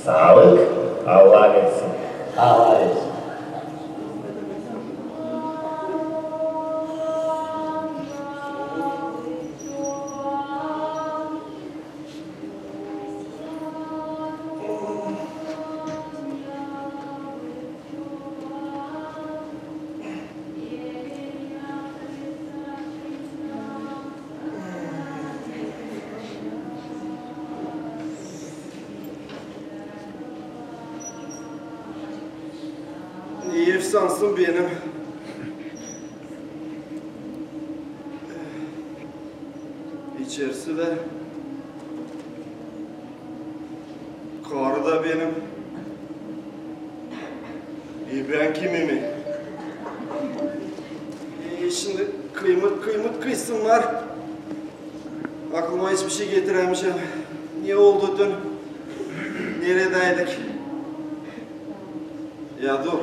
Sağlık, Allah versin. Allah versin. Efsansın benim. İçerisi de karı da benim. Ben kimimi? Şimdi kıymık kıysınlar. Aklıma hiçbir şey getiremeyeceğim. Ne oldu dün? Neredeydik? Ya dur.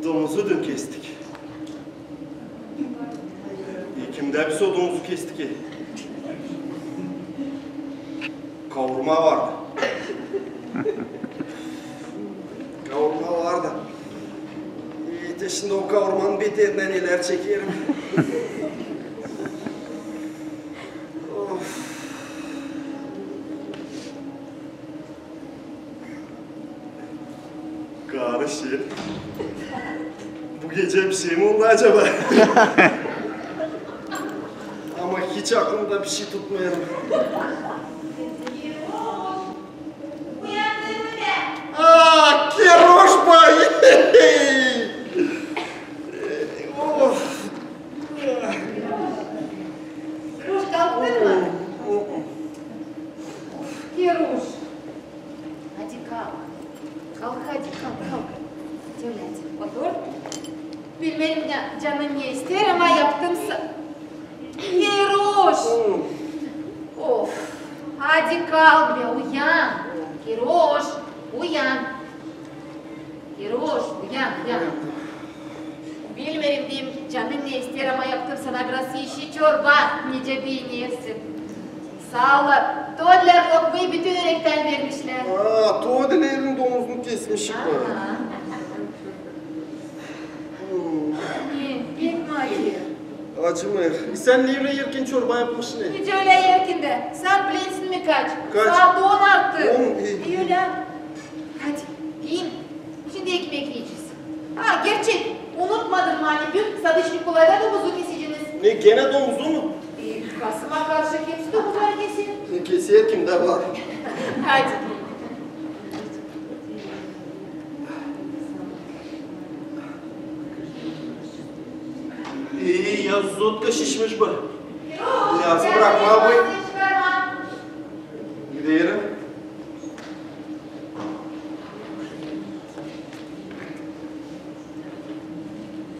Domuzu dün kestik. Kimde biz o domuzu kestik ki? Kavurma vardı. Kavurma vardı. Şimdi o kavurmanın beterinden neler çekerim. Of. Karışı. Bu gece bir şey mi oldu acaba? Ama hiç aklımda bir şey tutmuyorum. Aaa, Keroş bay! Keroş kalktın mı? Keroş. Hadi kalk. Kalk hadi kalk. Şöyle otur. Bilmem canın ne ister ama yaptımsa. Keroş. Of. Hadi kalk be uyan. Keroş. Uyan. Keroş uyan. Bilmiyorum diyeyim canın ne ister ama yaptım sana biraz işi çorba. Nice beğenirsin. Sağ ol. Toğdiler lokmayı bütün yürekten vermişler. Toğdilerin domuzunu kesmişik bu. Pek mi acıyor? Acımıyor. Sen niye yerken çorba yapmışsın? Hiç öyle yerken de. Sen bilesin mi kaç? Kaç? Saat 10 arttı. 10. İyi öyle. Hadi yiyin. Şimdi ekmek yiyeceğiz. Ha gerçek. Unutmadım hani dün Sadıç Nikolay'da domuzu keseceğiniz. Ne gene domuzu mu? Kasıma karşı hepsi domuzlar kesin. Kesiyor kimde var? Hadi. İyi ya zotka şişmiş bu. Yazı bırakma bu. Gidelim.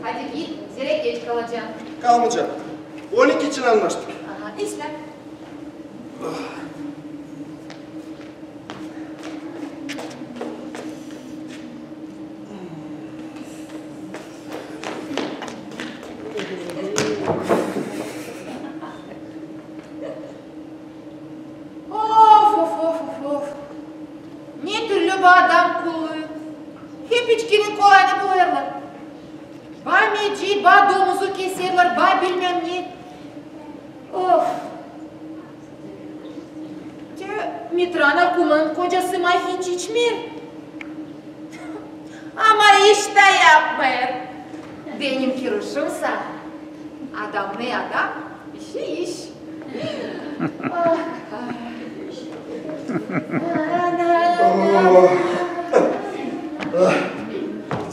Hadi git. Zerek geç kalacağım. Kalmayacağım. 12 için anlaştık. Aha işler. Of. Ne türlü bu adam kulluğu. Hep içkinin kolayını buluyorlar. Bay meci, bay domuzu keserler, bay bilmem ne. Of. Mitrana kumanın kocası ma hiç içmiyor. Ama iş de yapmıyor. Benim kiruşumsa adam ne adam, bir şey iş.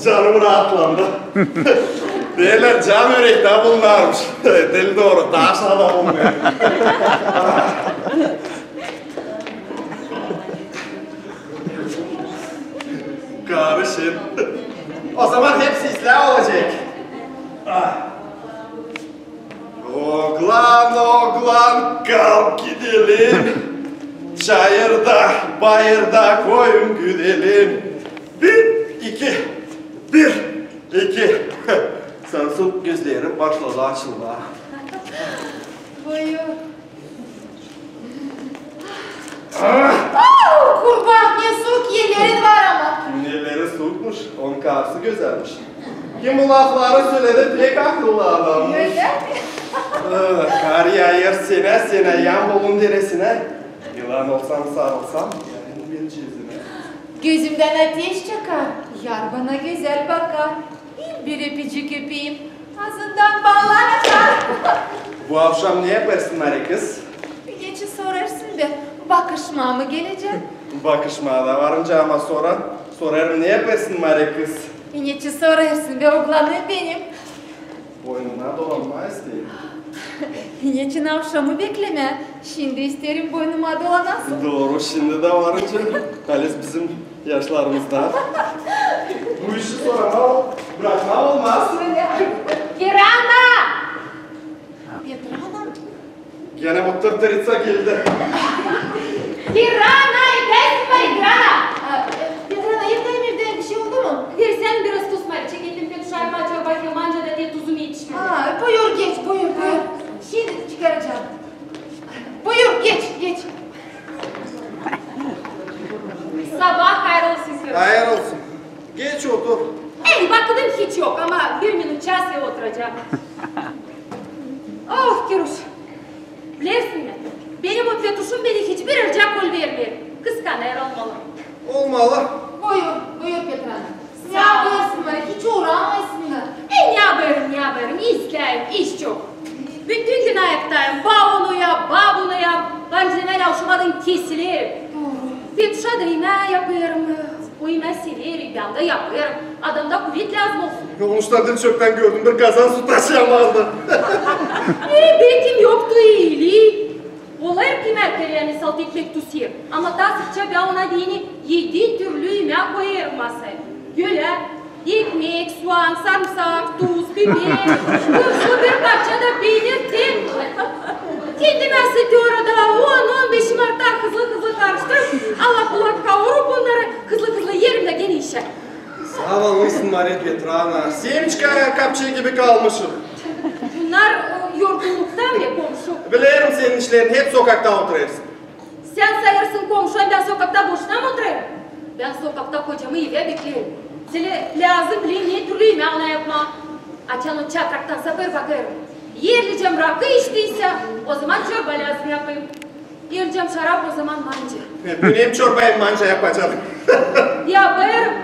Canım rahatlandı. Beyler can yürekten bunlarmış. Deli doğru, daha sağlam olmuyor. Karışın. O zaman hepsi ıslah olacak. Oğlan kalk gidelim. Çayırda, bayırda koyun güdelim. 1, 2. Sansın gözlerim başladı açılma. Buyur. Kurban karısı güzelmiş. Kim bu lafları söyledi pek akıllı adammış. Öyle mi? Kar yağır sene yan bolun deresine. Yılan olsam sarılsam yani bir cizine. Gözümden ateş çakar. Yar bana güzel bakar. Bir öpücük öpeyim. Ağzından ballar akar. Bu akşam ne yaparsın Mari kız? Geçi sorarsın be. Bakışma mı gelecek? Bakışmaya da varınca ama sonra sorarım ne yaparsın Mari kız? Geçi sorarsın be oğlanı benim. Boynuna dolanma isteyeyim. Geçin akşamı bekleme. Şimdi isterim boynuma dolanasın. Doğru şimdi de varınca Halis bizim yaşlarımızda. Bu işi sonra bırakma olmaz. Kirana! Petrana? Gene bu tırtırıtsa geldi. Kirana, gelsin Kirana. Petrana yemeğimde bir şey oldu mu? Versen biraz tuz var. Çekildim ki duşarma çorba manca da diye tuzumu yetişmedi. Buyur geç, buyur. Şimdi çıkaracağım. Buyur geç. Sabah hayrolsun Kirana. Hayır olsun. Geç otur. Ey baktım hiç yok ama bir minut çasya oturacağım. Oh Kiruş. Bilirsin mi? Benim o Petruş'um beni hiçbir ırcak ol vermiyor. Kıskanır olmalı. Olmalı. Buyur Petrana. Ne yapıyorsun bana? Hiç uğramasın da. Ne yaparım, izleyim, iş çok. Bütün gün ayaktayım, onu yap, bunu yap. Benzemen avşamadın kesilir. Petruş'a da yemeği yapıyorum. O yemeği severim, ben de yapıyorum. Adamda kuvvet lazım olsun. Yolmuştan dün çöpten gördüm bir kazan su taşıyamazdı. Betim yoktu iyiliği. Olur ki merkezlerini salt ekmek tutuyor. Ama daha sıkça ben ona diyeni 7 türlü yemek koyarım masaya. Göle, ekmek, soğan, sarımsak, tuz, biber, tuzlu bir parça da peynir, tel. Kendime sütü orada 10-15 Mart'ta hızlı karıştırıp Allah kulak kavurup onları hızlı yerim de gene işe. Sağ olmuşsun Maria Petrana. Semçka kapçığı gibi kalmışım. Bunlar yorgunluktan ve komşu. Bilirim senin işlerin hep sokakta oturuyorsun. Sen sayırsın komşuyum, ben sokakta boşuna mı oturayım? Ben sokakta kocamı eve beklerim. Sile lazım bileyim ne türlü yemeği ona yapma. Açan o çakraktan sapır bakarım. Yerleyeceğim rakı içtiyse o zaman çorba lazım yapayım. Yerleyeceğim şarap o zaman manca. Benim çorbayı manca yapacağım. Yaparım.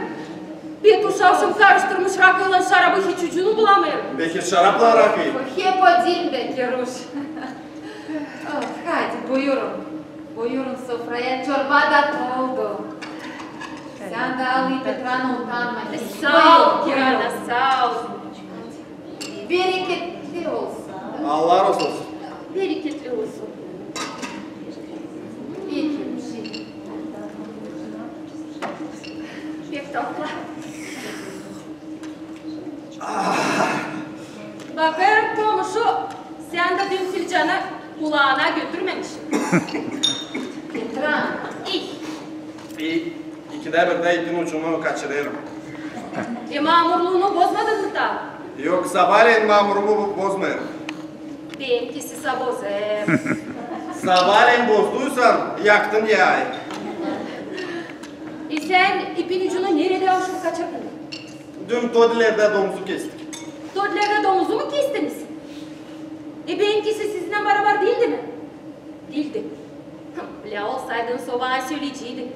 Bir tuşavşım karıştırmış rakıyla şarabı hiç ucunu bulamıyorum. Peki şarapla rakıyı. Hep o değil be. Yaruş. Hadi buyurun. Buyurun sofraya çorba da oldu. Sen de al Petrana utanma. Sağ ol Kirana, sağ ol. Bereketli olsun. Allah razı olsun. Bereketli olsun. İyi ki bir şey. Pek tatlı. Bakarım komşu, sen de dün filcanı kulağına götürmemişsin. Petrana. İyi. İkide bir de ipin ucunu kaçırıyorum. Mamurluğunu bozmadın mı da? Yok sabahleyin mamurumu bozmayırım. Benimkisi sabozer. Sabahleyin bozduysan yaktın yağı. Sen ipin ucunu nerede aşıp kaçırdın? Dün Todilerde domuzu kestik. Dodlerde domuzu mu kestiniz? Benimkisi sizinle beraber değildi mi? Değildi. Bile olsaydın sobana söyleyeceydin.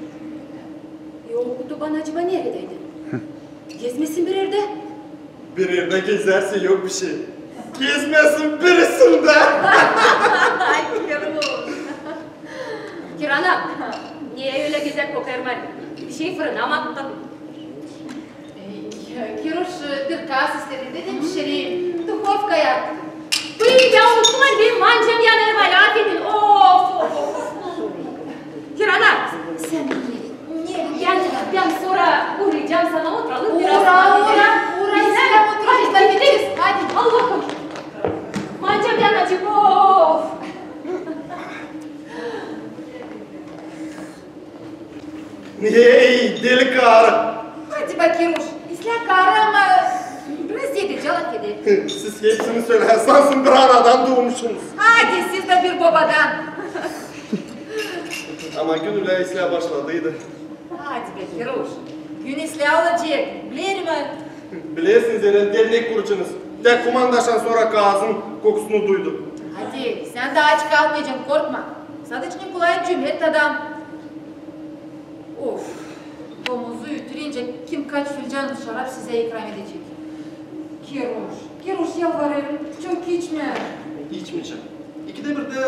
Yolkutu bana acaba neredeydi? Gezmesin bir yerde. Bir yerde gezerse yok bir şey. Gezmesin birisinde. Ay Kiruş. Kirana, niye öyle güzel kokarım hadi? Bir şey fırına mı attın? Kiruş bir kas istedi dedim pişireyim. Dуховкая. Bıy ben unuttum benim mancam yanarım hala affedin. Of. Kirana, Sen ben sonra uğrayacağım sana oturalım biraz. Uğra. Sen oturacağız. Gideceğiz. Hadi. Allah'ım. Mancam yanacık. Of. Hey deli karı. Hadi bak Kiruş. İslah karı ama biraz yedi calak yedi. Siz hepsini söylersansın bir anadan doğmuşsunuz. Hadi siz de bir babadan. Ama günüyle islah başladıydı. Hadi be Kiruş. Günisle alacak. Bilir mi? Bilirsiniz eren dernek kurucunuz. Tek kumandaştan sonra gazın kokusunu duydu. Hadi sen de aç kalmayacaksın korkma. Sadece Nikolay cümlet adam. Of. Domuzu ütürünce kim kaç fincan şarap size ikram edecek. Kiruş yalvarırım. Çok içme. İçmeyeceğim. İkide bir de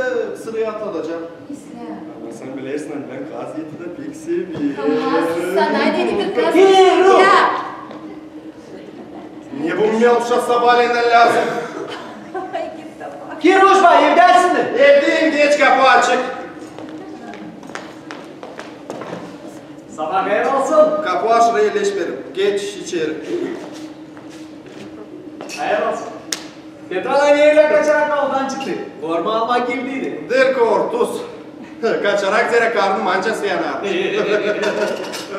sıraya atılacağım. İsle. Ama sen bilirsin ben gaziyeti de pek seviyorum. Ama sana dedim kız. Kiruş! Ya. Niye bu miyavşa sabahlerinden lazım? Ay git tamam. Kiruş var evdensin mi? Evdeyim geç kapı açık. Sabah hayır olsun. Kapı aşırı iyileşmedim. Geç içeri. Hayır olsun. Petrol aynayla kaçarak avdan çıktı. Forma almak girdiydi. Dirk ortus. Kaçarak zere karnım anca siyanar.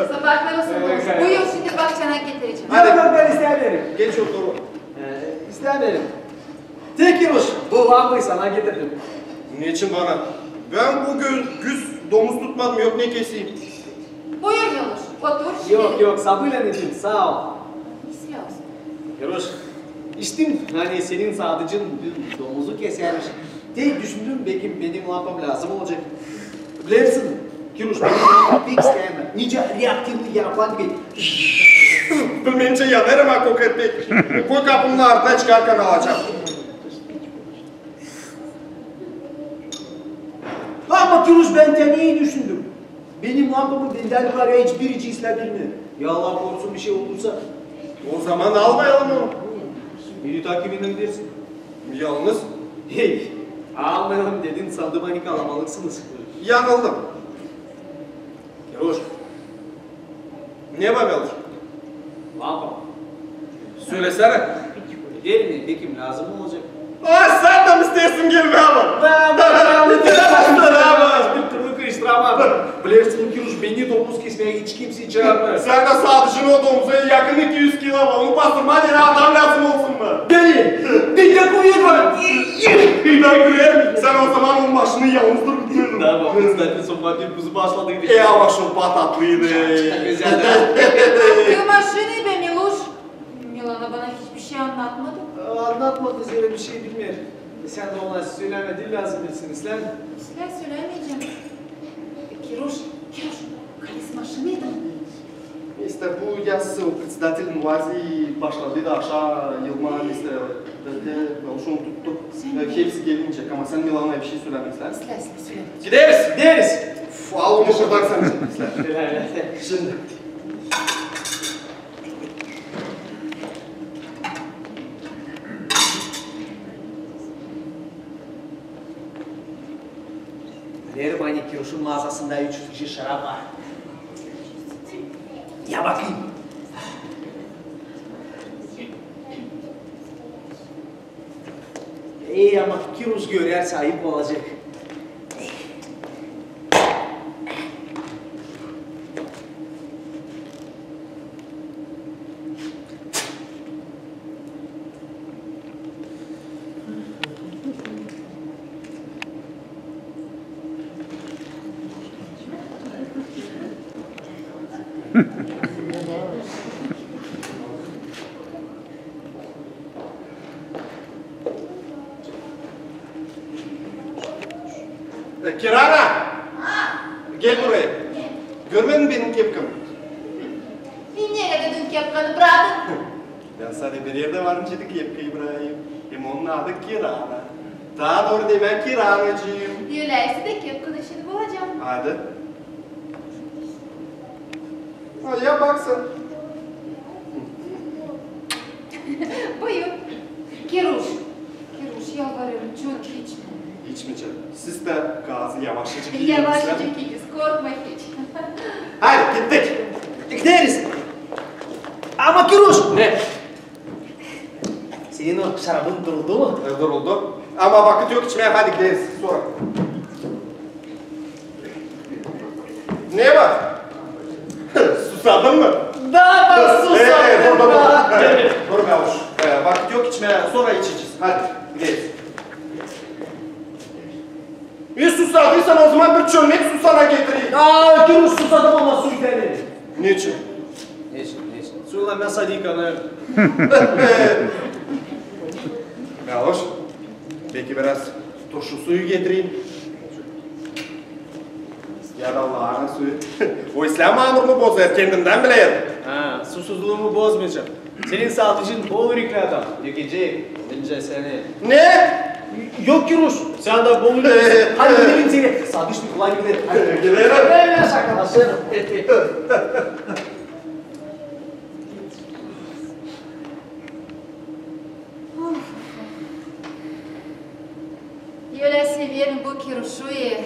Sabahlar olsun Domus. Buyur şimdi bak çanak getireceğim. Hadi. Yok ben istemiyorum. Geç otur. İstemiyorum. Tek Kiruş. Bu lambayı sana getirdim. Niçin bana? Ben bugün güz domuz tutmadım yok ne keseyim. Buyur Yalış. Otur şimdi. Yok sabırla edin sağ ol. İsle olsun. Kiruş. İçtim hani senin sadıcın bir domuzu kesermiş. Tek düşündüm belki benim lampam lazım olacak. Bilirsin Kiruş benim lampam pek isteyemem. Nice reaktifli yapan gibi. Bilmeyince yanarım ha koketmek. Koy kapının ardına çıkarken alacağım. Ama Kiruş ben iyi düşündüm. Benim lampamı benden yukarıya hiçbir cinsler bilmiyor. Ya Allah korusun bir şey olursa. O zaman almayalım onu. Beni takibinden gidersin. Yalnız Hey, almayalım dedin sandım hani kalabalıksınız. yanıldım. Kiruş, Ne bakalım? lampam. Söylesene. Değil mi? Peki lazım mı olacak? Ay sen de mi istersin gelme ama? Ben bir türlü kıyıştıramadım. Bilirsin Kiruş beni domuz kesmeye hiç kimseyi çağırmıyor. Sen de sadıcın o domuza yakın 200 kilo var. Onu bastırma diye adam lazım olsun mu? Deli! Deli koyuyor! Sen o zaman onun başını yalnız dur bitirdin. Tamam, zaten son bir buzu başladıydı. Ama şu patatlıydı. Güzel de. Akıyor maşını be Miluş. Milana bana hiçbir şey anlatmadı. Anlatmadı öyle bir şey bilmiyor. Sen de ona söylemedin lazım bilsin İslam. İsle söylemeyeceğim. Kiruş, kalesi maşınıydı. İşte bu yaz o председатель Muvazi başladı da aşağı Yılmaz işte şunu tuttu. Hepsi gelince ama sen Milan'a bir şey söylemezler. İsle söyle. Gideriz. Gideriz. Al onu buradan sen çekmişler. Şimdi. Ermani Kiruş'un mağazasında 300 kişi şarap var. Ya bakayım. İyi ama Kiruş görerse ayıp olacak. Kirana! Gel buraya. Görmedin mi benim kepkamı? Niye dedin kepkanı bırakın? Ben sadece bir yerde varınca da kepkayı bırakayım. Hem onun adı Kirana. Daha doğru değil ben Kiranacıyım. Öyleyse de kepkanı şimdi bulacağım. Hadi. Hadi ya baksın. Buyur. Kiruş yalvarıyorum çok içme. İçmeyeceğim. Siz de gazı yavaşçacık yiyin. Yavaşça gidiyoruz korkma hiç. Hadi gittik. Gideriz. Ama Kiruş! Ne? Senin o şarabın duruldu mu? Duruldu. Ama vakit yok içmeye hadi gideriz sonra. Ne var? Susadın mı? Daha da Dur. Dur Gavuş. Vakit yok içmeye sonra içeceğiz. Hadi gideriz. Bir susadıysan o zaman bir çömlek susana getireyim. Kiruş susadım ama su gidelim. Niçin? kılamaz sadikanı. Ne hoş. Belki biraz turşu suyu getireyim. Ya da Allah'ın suyu. O İslam mamurunu bozar, kendimden bileyim. Ha, susuzluğumu bozmayacağım. Senin sadıcın bol yürekli adam. Yekecek, önce seni. Ne? Yok Kiruş, sen de bol yürekli. Hadi gidelim seni. Sadıç bir kolay gidelim. Hadi gidelim. Böyle şakalaşırım. Öyle severim bu Kiruşu'yu.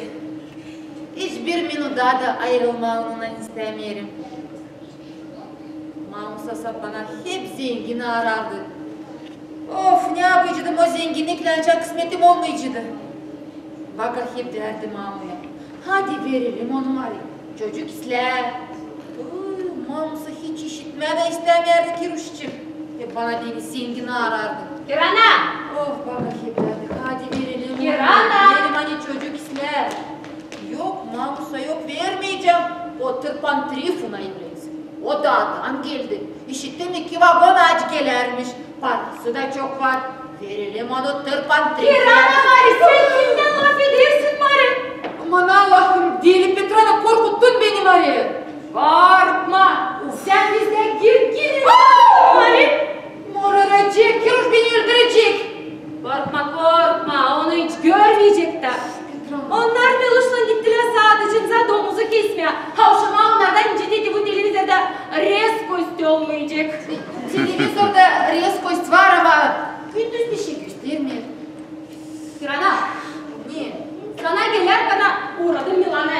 Hiçbir minuda da ayrılmağını istemiyorum. Mamusasa bana hep zengini arardı. Of, ne yapacaktım o zenginlikle, ancak kısmetim olmayacaktı. Baka hep derdi Mamu'ya. Hadi verelim onu var ya, çocuk isler. Mamusa hiç işitmeden istemiyordu Kiruş'cum. Hep bana beni zengini arardı. Kirana! Of, baka hep derdi. Hadi verelim. Kirana! Verelim hani çocuk isler. Yok Mamusa yok, vermeyeceğim. O tırpan Trifon'a evlensin. O dağdan geldi. İşittim 2 vagon ağaç gelermiş. Parası da çok var. Verelim onu tırpan Trifon'a. Kirana Mari, sen kimden laf edersin Mari? Aman Allah'ım, deli Petrana, korkuttun beni Mari. Korkma, sen bize gir Mari. Moraracak, Kiruş beni öldürecek. Korkma, onu hiç görmeyecek de. Onlar Meluş'la gittiler sadıcımıza domuzu kesmeye. Havşama onlardan incitiydi bu televizörde reskosti olmayacak. Televizorda reskost var ama gündüz bir şey göstermiyor. Kirana, Ne? sana gelir bana uğradım Milan'a.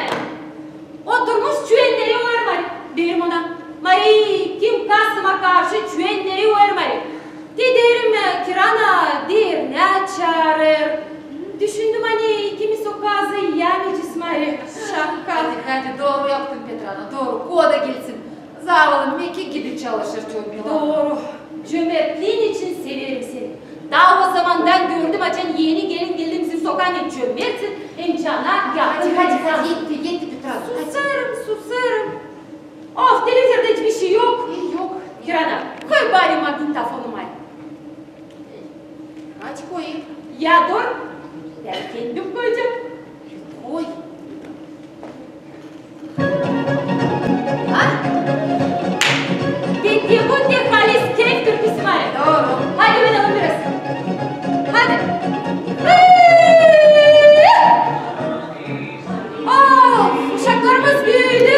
O durmuş çüenleri var Mari. Derim ona, Mari kim Kasım'a karşı çüenleri var Mari. Derim Kirana, der ne çağırır. Düşündüm hani ikimiz o kazı yemeyeceğiz Mari. Şaka. Hadi doğru yaptın Petrana, doğru. Koda gelsin. Zavallı Meki gibi çalışır çok. Doğru. Cömertliğin için severim seni. Daha o zamandan gördüm açan yeni gelin geldiğimizin sokağına cömertsin. Emcana yaptım. Hadi yetti Petrana. Susarım. Of, televizyonda hiçbir şey yok. Yok. Kirana, koy bari magnetofonu Mari. Aç koyayım. Ya dur. Ben kendim koyacağım. Koy. Ha? Bitti bu halis keyif türküsü Mari. Doğru. Hadi oynayalım biraz. Hadi. Uşaklarımız büyüdü.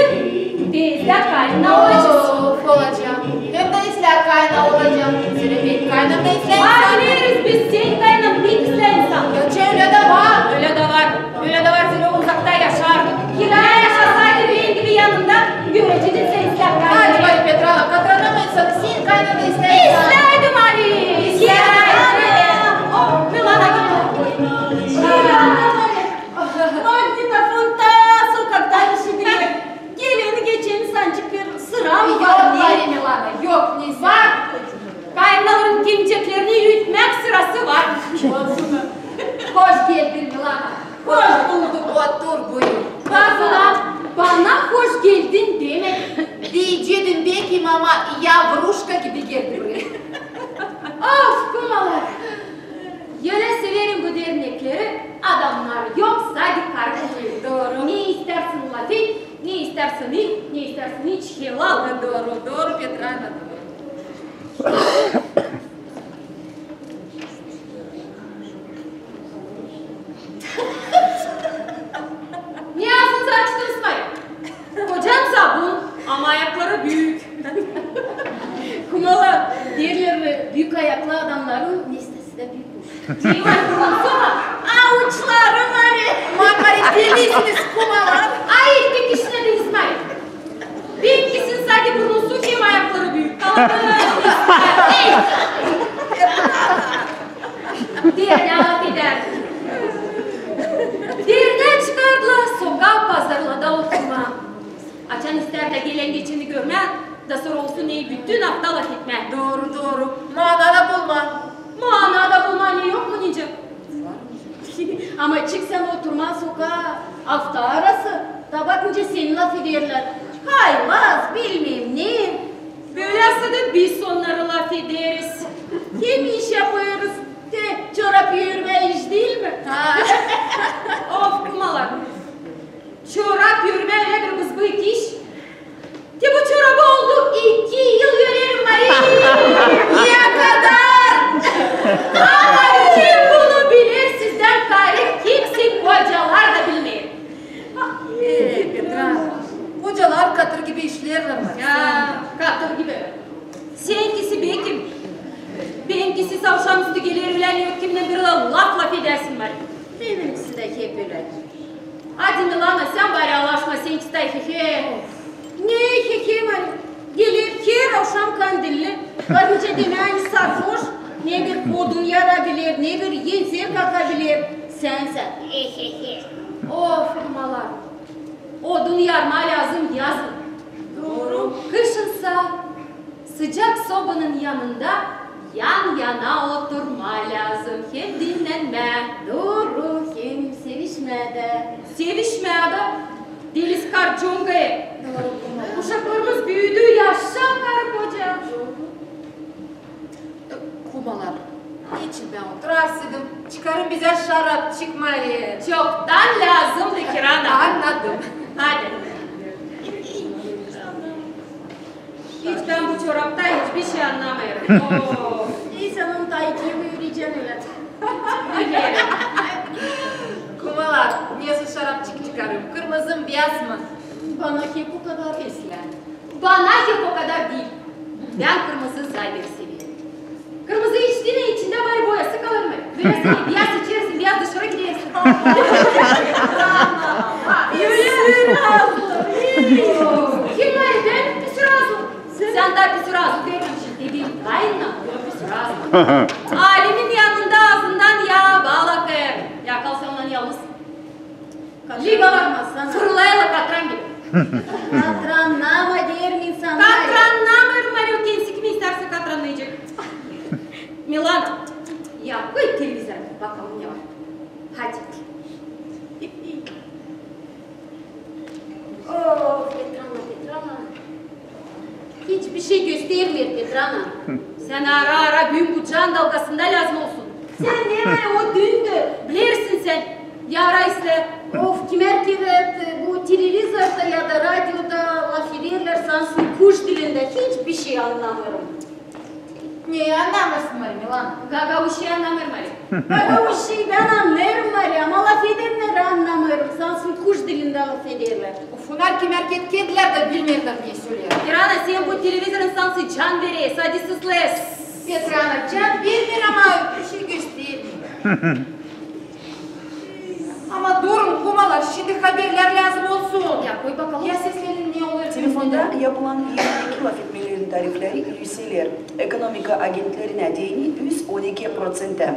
Biz de kaynağı olacağız. Of, olacağım. Hem de isler kaynağı olacağım. Senin benim kaynağımda isler insan. Biliriz biz senin kaynağın bir güzel insan. Gökçe öyle de var. Öyle de var Zira uzakta yaşardı. Kiraya yaşasaydı benim gibi yanında göreceydin sen isler kaynağı. Hadi bari Petrana, katlanamaysan senin kaynağında isler insan. İsterdim Ali. İsterdim. Oh, Milana gitti. Magnetofon ta sokaktan işitiyor. Geleni geçeni sancık bir sıra mı Yok var? bari Milana, yok neyse. Var. Kaynaların kimceklerini yürütmek sırası var. Hoş geldin Milana. Hoş bulduk. Otur buyur. Bana hoş geldin demek. Diyecektim belki ama yavruşka gibi geldi buraya. Of kumalar. Yöne severim bu dernekleri. Adamlar yok sadık kardeşleri. Doğru. Ne istersin lafı, ne istersin ilk, ne istersin hiç helal. Doğru Petrana, doğru. Niye ağzınızı açtınız İsmail? Kocam sabun ama ayakları büyük. Kumalar derler büyük ayaklı adamların listesi de büyükmüş. Şey var kurulsana. Avuçları var. Mamari delisiniz kumalar. Ay tek işine de İsmail. Benimkisinin sadece burnu su hem ayakları büyük. Diğer ne laf ederdi. Diğerden çıkardılar sokağa pazarlada oturma. Açan ister de gelen geçeni görme, da sonra olsun neyi bütün hafta laf etme. Doğru. Manada bulma. Manada bulma ne yok mu Nicim? Ama çıksan oturma sokağa hafta arası. Da bakınca seni laf ederler. Haylaz bilmem ne. Böyle Burası da biz onları laf ederiz. Kim iş yapıyoruz? De çorap yürüme iş değil mi? Of kumalar. Çorap yürüme öyle bir kızbıyık iş. Ki bu çorabı oldu 2 yıl yönerim Niye kadar? Ama kim bunu bilir sizden gayrı kimse kocalar da bilmeyin. Petra, kocalar katır gibi işlerler mi? Ya katır gibi. Seninkisi bekim. Benimkisi savşan üstü gelir bilen yok kimden bir laf edersin bari. Benimkisi de hep öyle. Hadi Milana sen bari Allah'ışma seninkisi de hehe. Ne hekim hani? Gelir ki Ravşan Kandilli, karınca demeyen sarhoş, ne bir kodun yarabilir, ne bir yense kakabilir. Sen. Of kumalar. Odun yarma lazım yazın. Doğru. Kışınsa sıcak sobanın yanında yan yana oturma lazım. Hem dinlenme. Doğru, hem sevişme de. Sevişme de. Deliz karcongaya. Doğru. Uşaklarımız büyüdü yaşa karı koca. Kumalar, niçin ben oturarsaydım? Çıkarın bize şarap çıkmayı. Çoktan lazımdı kirana. Anladım. Hadi. Hiç ben bu çoraptan hiçbir şey anlamıyorum. Oo. İnsanın dayıcıya yürüyeceğim öyle. Yürüyelim. Kumalar, niye şarap çıkarıyorum? Kırmızı mı, beyaz mı? Bana hep o kadar eslen. Bana hep o kadar değil. Ben kırmızı zayıf seviyorum. Kırmızı içtiğine içinde bari boyası kalır mı? Böyle seni beyaz içersin, beyaz dışarı gidersin. Yürü abla. Kim var ben? Bir sürü ağzım. Sen de bir sürü ağzım dermişsin. Dediğim aynen bir sürü ağzım. Alemin yanında ağzından yağ bağlakır. Ya kalsa ondan yalnız. Ligalanmazsan. Fırlayala katran gibi. Katranlama diyelim insanlar. Katranlamıyorum Mario. Kendisi kimi isterse katranlayacak. Milana. Ya koy televizyon. Bakalım ne var. Hadi. Oh Petrana. Hiçbir şey göstermiyor Petrana. Sen ara ara gün bu can dalgasında lazım olsun. Sen ne var o dündü. Bilirsin sen. Yara ise. Of kimer kiret bu televizyonda ya da radyoda laf ederler sansın kuş dilinde hiçbir şey anlamıyorum. Niye anlamazsın Milan? Gaga bir şey anlamıyorum Ali. Ben o şeyi ben anlarım var ya ama laf edenleri anlamıyorum. Sansın kuş dilinde laf ederler. Of, onlar kimer kediler de bilmiyorlar diye söylüyor. Kirana sen bu televizyonun sansı can vereyim. Hadi sısles. Petrana, can bilmiyor ama bir şey göstermiyor. Ama durun kumalar, şimdi haberler lazım olsun. Ya koy bakalım. Ya seslerin ne olur? Telefonda yapılan yenilik laf etmelerin tarifleri yükselir. Ekonomika agentlerine değini 112%.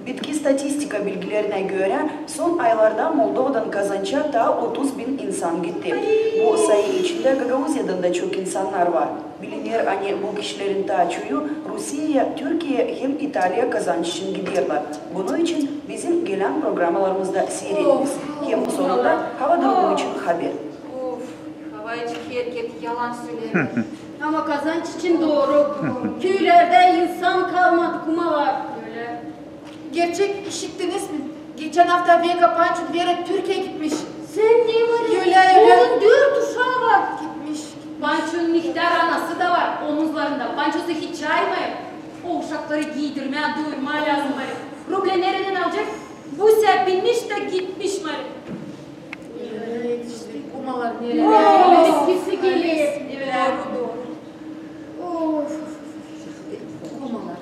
Bitki statistika bilgilerine göre son aylarda Moldova'dan kazança da 30.000 insan gitti. Bu sayı içinde Gagavuzya'dan da çok insanlar var. Bilinir hani bu kişilerin daha çoğu Rusya'ya, Türkiye hem İtalya kazanç için gidiyorlar. Bunun için bizim gelen programlarımızda seyrediniz. Hem sonunda hava durumu için haber. Of, havaycı herkes yalan söylüyor. Ama kazanç için doğru. Köylerde insan kalmadı kumalar. Öyle. Gerçek işittiniz mi? Geçen hafta Vega Pançuk diyerek Türkiye'ye gitmiş. Sen ne var Öyle, ya? öyle. Onun 4 uşağı var. Gitmiş. Panço'nun ihtiyar anası da var omuzlarında. Panço'su hiç çaymıyor. O uşakları giydirmeye, doyurmaya lazım bari. Ruble nereden alacak? Bu sefer binmiş de gitmiş bari. Evet işte kumalar nereye? Oo, bitkisi gelir. Doğru doğru. Of. Kumalar.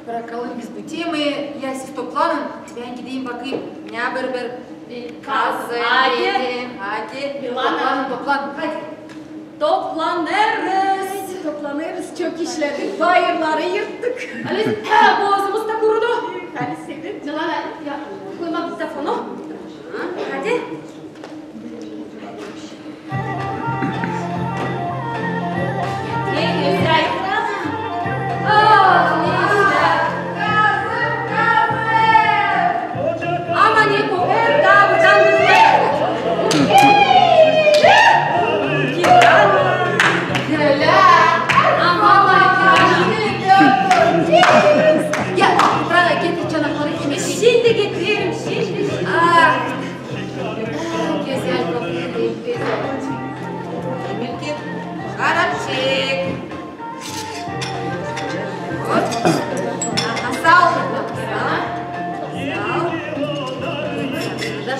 Bırakalım biz bu temayı. Ya siz toplanın. Ben gideyim bakayım. Ne haber ber? Hadi. Hadi. Milana. Toplanın. Hadi. Toplanırız. Toplanırız çok işledik. Bayırları yırttık. Alice, boğazımız da kurudu. Hadi sevdim. Milana, ya koyma bir telefonu. Hadi. Ne güzel. Oh, ne güzel. Ama ne kokuyor da buradan duruyor.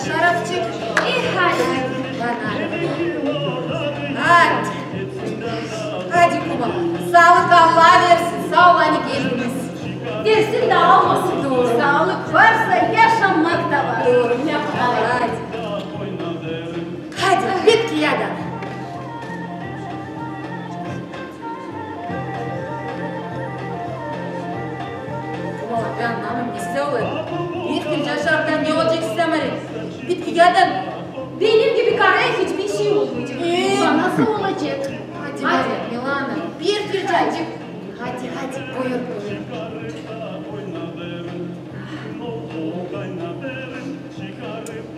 şarapçık. Hadi. Bana. Hadi. Hadi kuma. Sağlık Allah versin. Sağ ol hani geldiniz. Versin de almasın. Doğru. Sağlık varsa yaşamak da var. Doğru. Hadi. Hadi. Bitki yadan. Kuma ben anlamam. Ne olur? Bir gün yaşarken ne olacak istemedim. Bitki yadan. Benim gibi karaya hiçbir şey olmayacak. Nasıl olacak? Hadi Milana. Bir filcacık. Hadi buyur.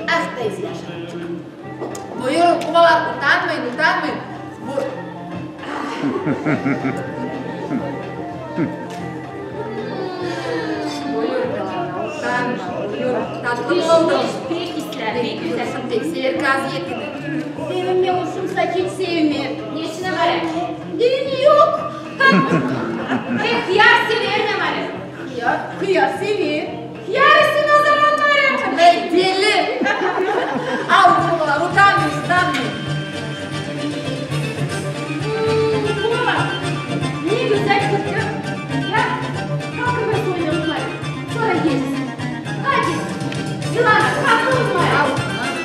Ah teyze yaşa. Buyurun kumalar utanmayın. Buyur Milana utanma. Buyur. Tatlı oldu. Pek ister, pek güzel. Tek seyir kaziyetini. Sevimli olsunsa hiç sevmir. Niçine var? Dilini yok. Hıyar sever ne var? Kıyar sevir. Hıyarısın o zaman var. Ne deli. Al kumalar utanmayın. Kuma bak. Ne güzel kırkı. Ya, kalkın ve soyalım hadi. Sonra yeriz. Hadi. Yılana kalkın numara.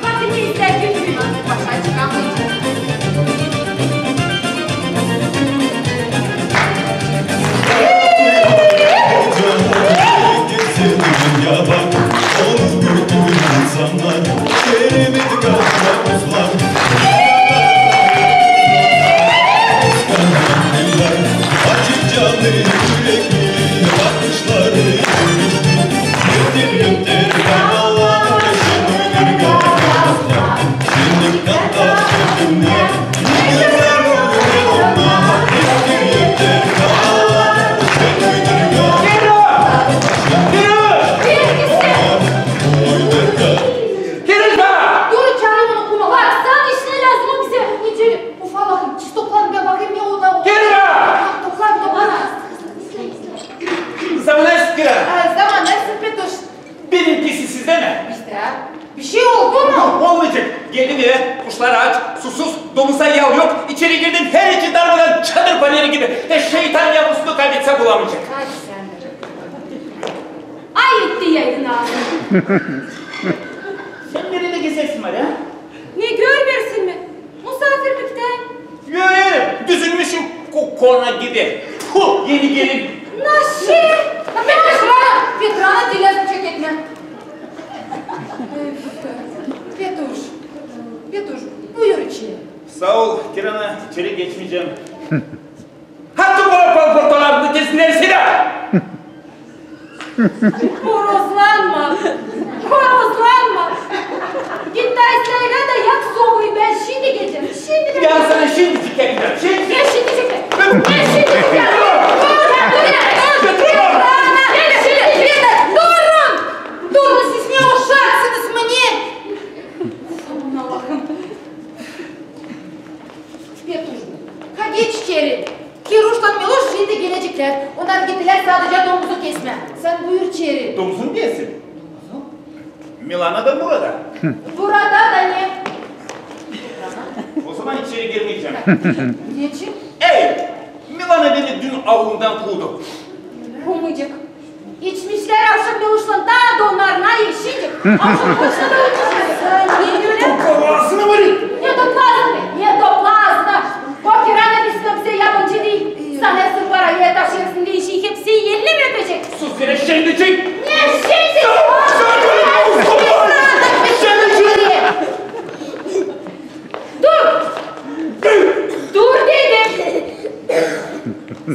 Bakın ne ister gücü. Başa çıkamayacağım. Bir şey oldu mu? Olmayacak. Geldim eve, kuşlar aç, susuz, domuza yav yok. İçeri girdim, her iki darmadan çadır paneli gibi. Şeytan yavrusunu kaybetse bulamayacak. Hadi sen de. Ay etti yaydın ağzını. Sen nerede gezersin var ya? Ne görmüyorsun mi? Misafirlikte. Görelim, düzülmüşüm korna gibi. Yeni gelin. Nasıl? Petrana diler çeketme. Petuş, buyur içeri. Sağ ol, Kirana, içeri geçmeyeceğim. Hatta bu portalarını kesinlersene! Horozlanma. Git derslerine de yak soğuyu, ben şimdi geleceğim. Şimdi Ben sana şimdi sikerim. Şimdi. Gel şimdi çekelim. Durun siz ne uşaksınız mı ne? Aman Allah'ım. Petuş, hadi geç içeri. Kiruş'tan Miloş şimdi gelecekler. Onlar gittiler sadece domuzu kesme. Sen buyur içeri. Domuzun mu yesin? Milana da burada. Burada da ne? O zaman içeri girmeyeceğim. Niçin? Ey! Milana beni dün avlundan kovdu. Olmayacak. İçmişler akşam Miluş'la daha da onlar ne yeşildi. Akşam başına da ötüşler. Sen niye göre? Toplağısını mı? Niye topla ağzına? O kirana bizim bize yabancı değil. Sen hepsi parayı taşırsın diye işi hepsi yerine mi öpecek? Sus yine şenlicik! Ne şimdi? Dur dedim.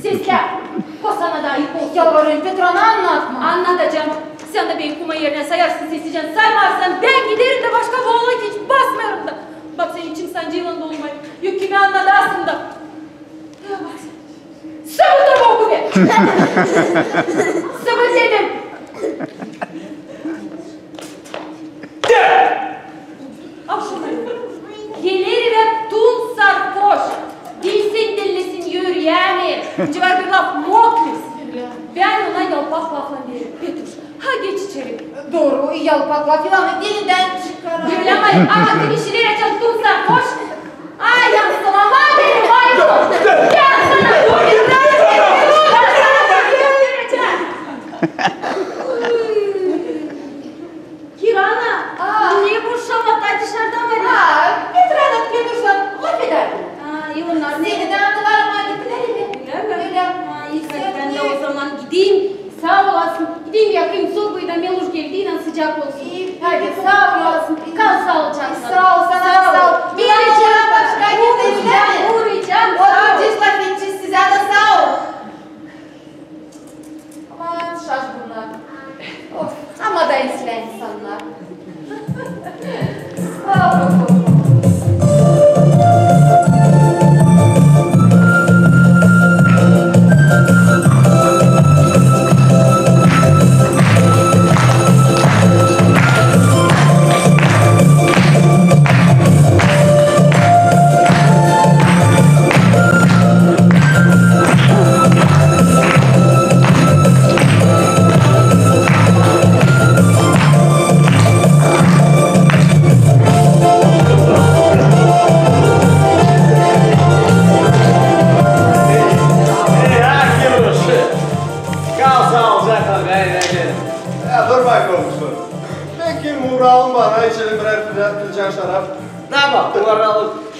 Sesler. Kosana da ayıp olsun. Yalvarırım Petrana anlatma. Anlatacağım. Sen de beni kuma yerine sayarsın, seçeceksin. Saymazsan ben giderim de başka bir oğlak hiç basmıyorum da. Bak senin için sence yılında olmayı. Yok kimi anladı aslında. Ya bak sen. Sıvı da boku be. Sıvı dedim. Al şunları. Gelir ve tun sarhoş. Dilsin dillesin yürüyemi. Civar bir laf moklis. Ben ona yalpak lafla derim. Petuş, ha geç içeri. Doğru, yalpakla filan dilinden çıkar. ama girişleri açıldı sarhoş. Ay yansıma var benim ay bu. Gel sana dur. Kirana, niye bu şamata dışarıda var ya? Petrana Petrus'tan laf ederdim. İyi onlar Seni de anılarıma gittiler mi? Öyle. Ben de o zaman gideyim. Sağ olasın. Gideyim yakayım sobayı da Meluş geldiğiyle sıcak olsun. İyi, Hadi sağ olasın. Kal sağlıcakla. Sağ ol sana sağ ol. Geleceğim. Başka gideceğim. Uğrayacağım. Oturacağız laf edeceğiz size de sağ ol. Aman şaş bunlar. Of ama da izle insanlar. Sağ ol.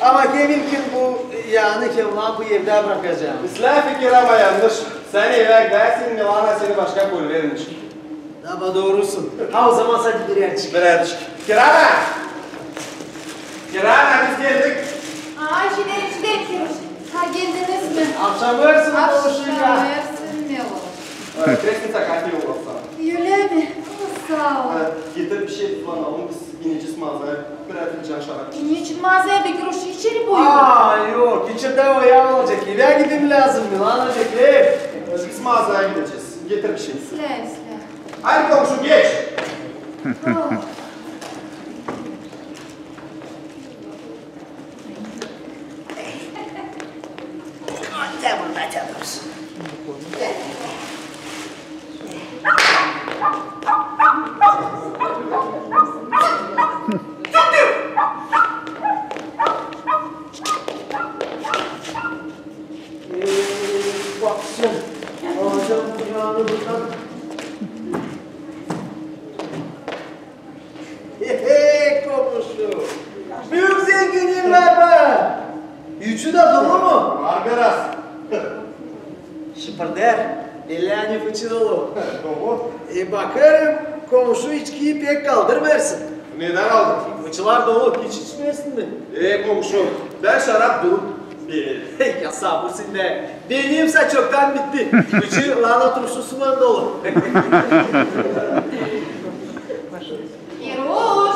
Ama keminkin bu yani bu evde bırakacağım. Islah fikir ama yanlış. Sen eve gidersin, Milana seni başka kol verin. Ama doğrusun. Ha o zaman sen birer çık. Birer çık. Kirana! Kirana biz geldik. Ay şiderim Kiruş. Ha geldiniz mi? Akşam versin konuşuyla. Akşam versin ne olur? Kresnica katı yol olsa. Öyle mi? Sağ ol. Getir bir şey kullanalım biz ineceğiz mağazaya. Birer fincan şarap. Niçin mağazaya bir Kiruş içeri buyurun? Yok içeride o ya olacak. Eve gideyim lazım. Lan olacak ev. Biz mağazaya gideceğiz. Getir bir şey. Silah. Hadi komşu geç. Sen burada çalışsın. Baksın. Alacağım kucağını buradan. Komşu. Büyük zenginim ben. Üçü de dolu mu? Var biraz. Şıpır der. Ellerini fıçı dolu. Doğru. Bakarım komşu içkiyi pek kaldırmazsın. Neden aldın? Fıçılar dolu. Hiç içmeyesin mi? Komşu, ben şarap durup Ya sabırsın be. Deneyimse çoktan bitti. Fıçı lahana turşusundan dolu. Kiruş!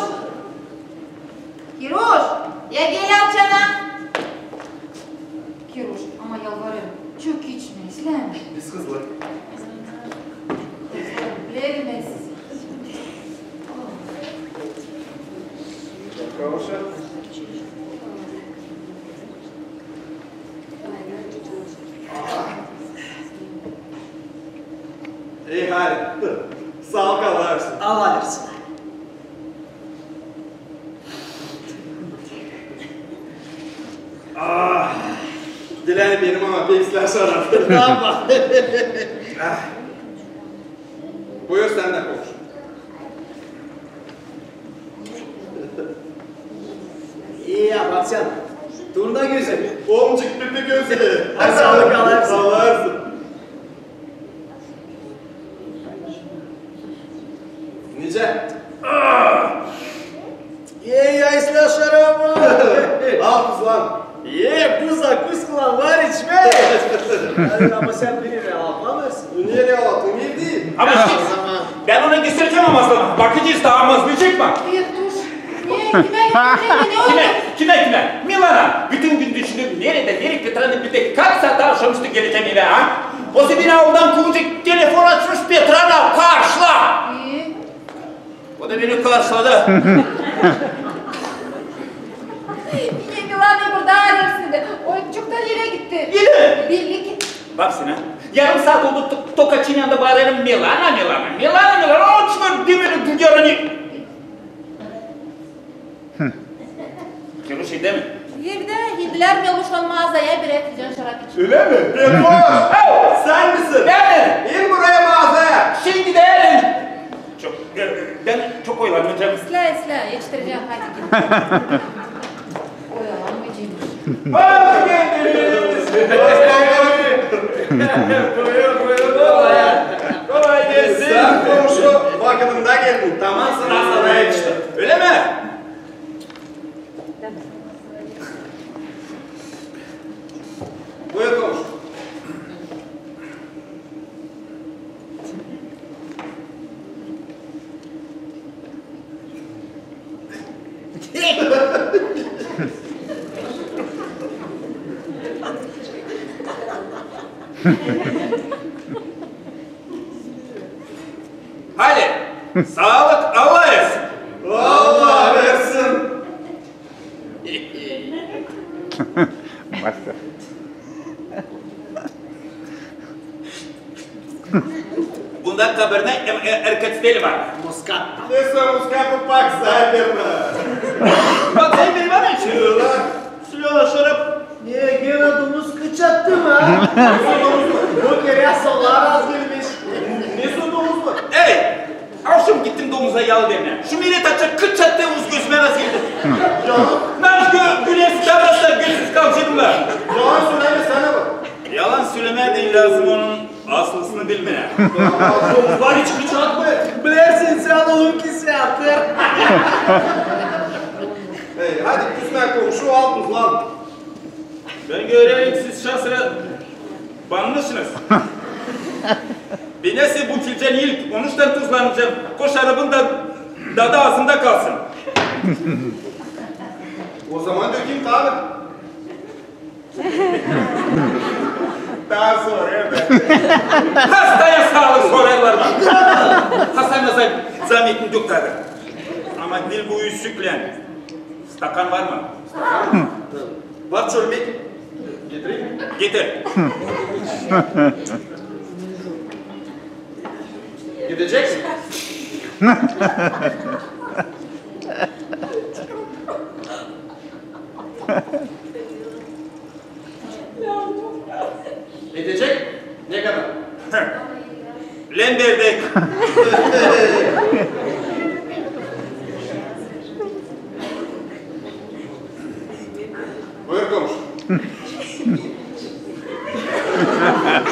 Kiruş! Ya gel alçana! Kiruş ama yalvarırım. Çok içmeyiz lan. biz kızlar. Bilerim sizi. Komşu. İyi hadi. Sağ ol kalırsın. Al alırsın. Dilerim benim ama pek şarap. Ne yapalım? Buyur sen de konuş. İyi ya bak sen. Turna güzel. Omcuk pipi gözü. Hadi sağlık alırsın. Alırsın. Nice? Ye ya isla şarabı. Al kız lan. Ye kuza kuskulan var içme. Hadi ama sen beni rahatlamazsın. Niye ne alatın? Niye değil? Ama ben ona göstereceğim ama sana. Bakacağız da amazlayacak mı? Bir dur. Niye? Kime? Ne oldu? Kime? Milana. Bütün gün düşündüm. Nerede Petra'nın bir de kaç saat akşamüstü geleceğim eve ha? O senin avdan kovacak telefon açmış Petra'na karşıla. İyi. O da beni karşıladı. Yine Milana burada arıyorsun de. O çoktan yere gitti. Yine? Birlik. Bak sana. Yarım saat oldu Tokaç'ın yanında bağırıyorum Milana. O çıkıyor demiri duyarını. Kiruş evde mi? Evde yediler Meluş'tan mağazaya bir etkilen şarap için. Öyle mi? Petroş! Sen misin? Benim. İn buraya mağazaya. Şimdi değerim. Ben çok oylandım. İsle, yetiştireceğim hadi gidin. Oyalanmayacağım. Hoş geldiniz. Kolay gelsin. Sen komşu vakitinde geldin. Tamam sıra sana yetişti. Öyle mi? Buyur komşu. Hadi. Sağlık Allah versin. Allah versin. Master. Bundan kabarına erkek deli var. Muscat. Neyse muskapı pak zaten. Bak sen benim bana için. Süleyman şarap. Niye gene domuz kıçattı mı? Bu kere sallar az gelmiş. Ne su domuz mu? Ey! Akşam gittim domuza yal demeye. Şu millet açık kıç çattı uz gözüme nasıl geldi? Naş güneş kavrasla gözsüz kalçım var. Yalan söyleme sana bak. Yalan söylemeye değil lazım onun aslısını bilmeye. Domuzlar hiç kıç atmıyor. Bilirsin sen onun kisi attır. Hey, hadi küsme komşu al tuzlan. Ben göreyim siz şahsına banlısınız. Bir nesi bu tilcen ilk, 13'ten tuzlanacağım. Koş arabın da dadı ağzında kalsın. O zaman dökeyim tabi. Daha sonra evet. Hastaya sağlık sorarlar bana. Hastaya zahmetin yok tabi. Ama dil boyu süklen. Stakan var mı? Var çölmek. Getireyim. Getir. Gideceksin. Edecek. Ne kadar? Lenderdek. Buyur komşu.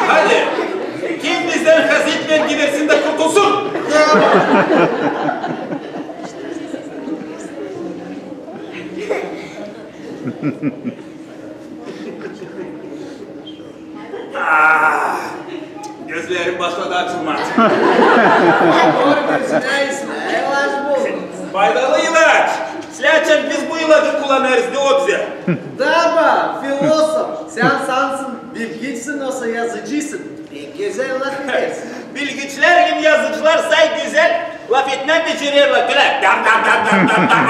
Hadi. Kim bizden hazetmen gidersin de kurtulsun. Gözlerim başladı açılmaz. Faydalı ilaç. Slaçen biz bu ilacı kullanırız ne bize. Daba, filosof. Sen sansın, bilgiçsin olsa yazıcısın. Pek güzel laf edersin. Bilgiçler gibi yazıcılar say güzel. Laf etmem becerirler. Güler.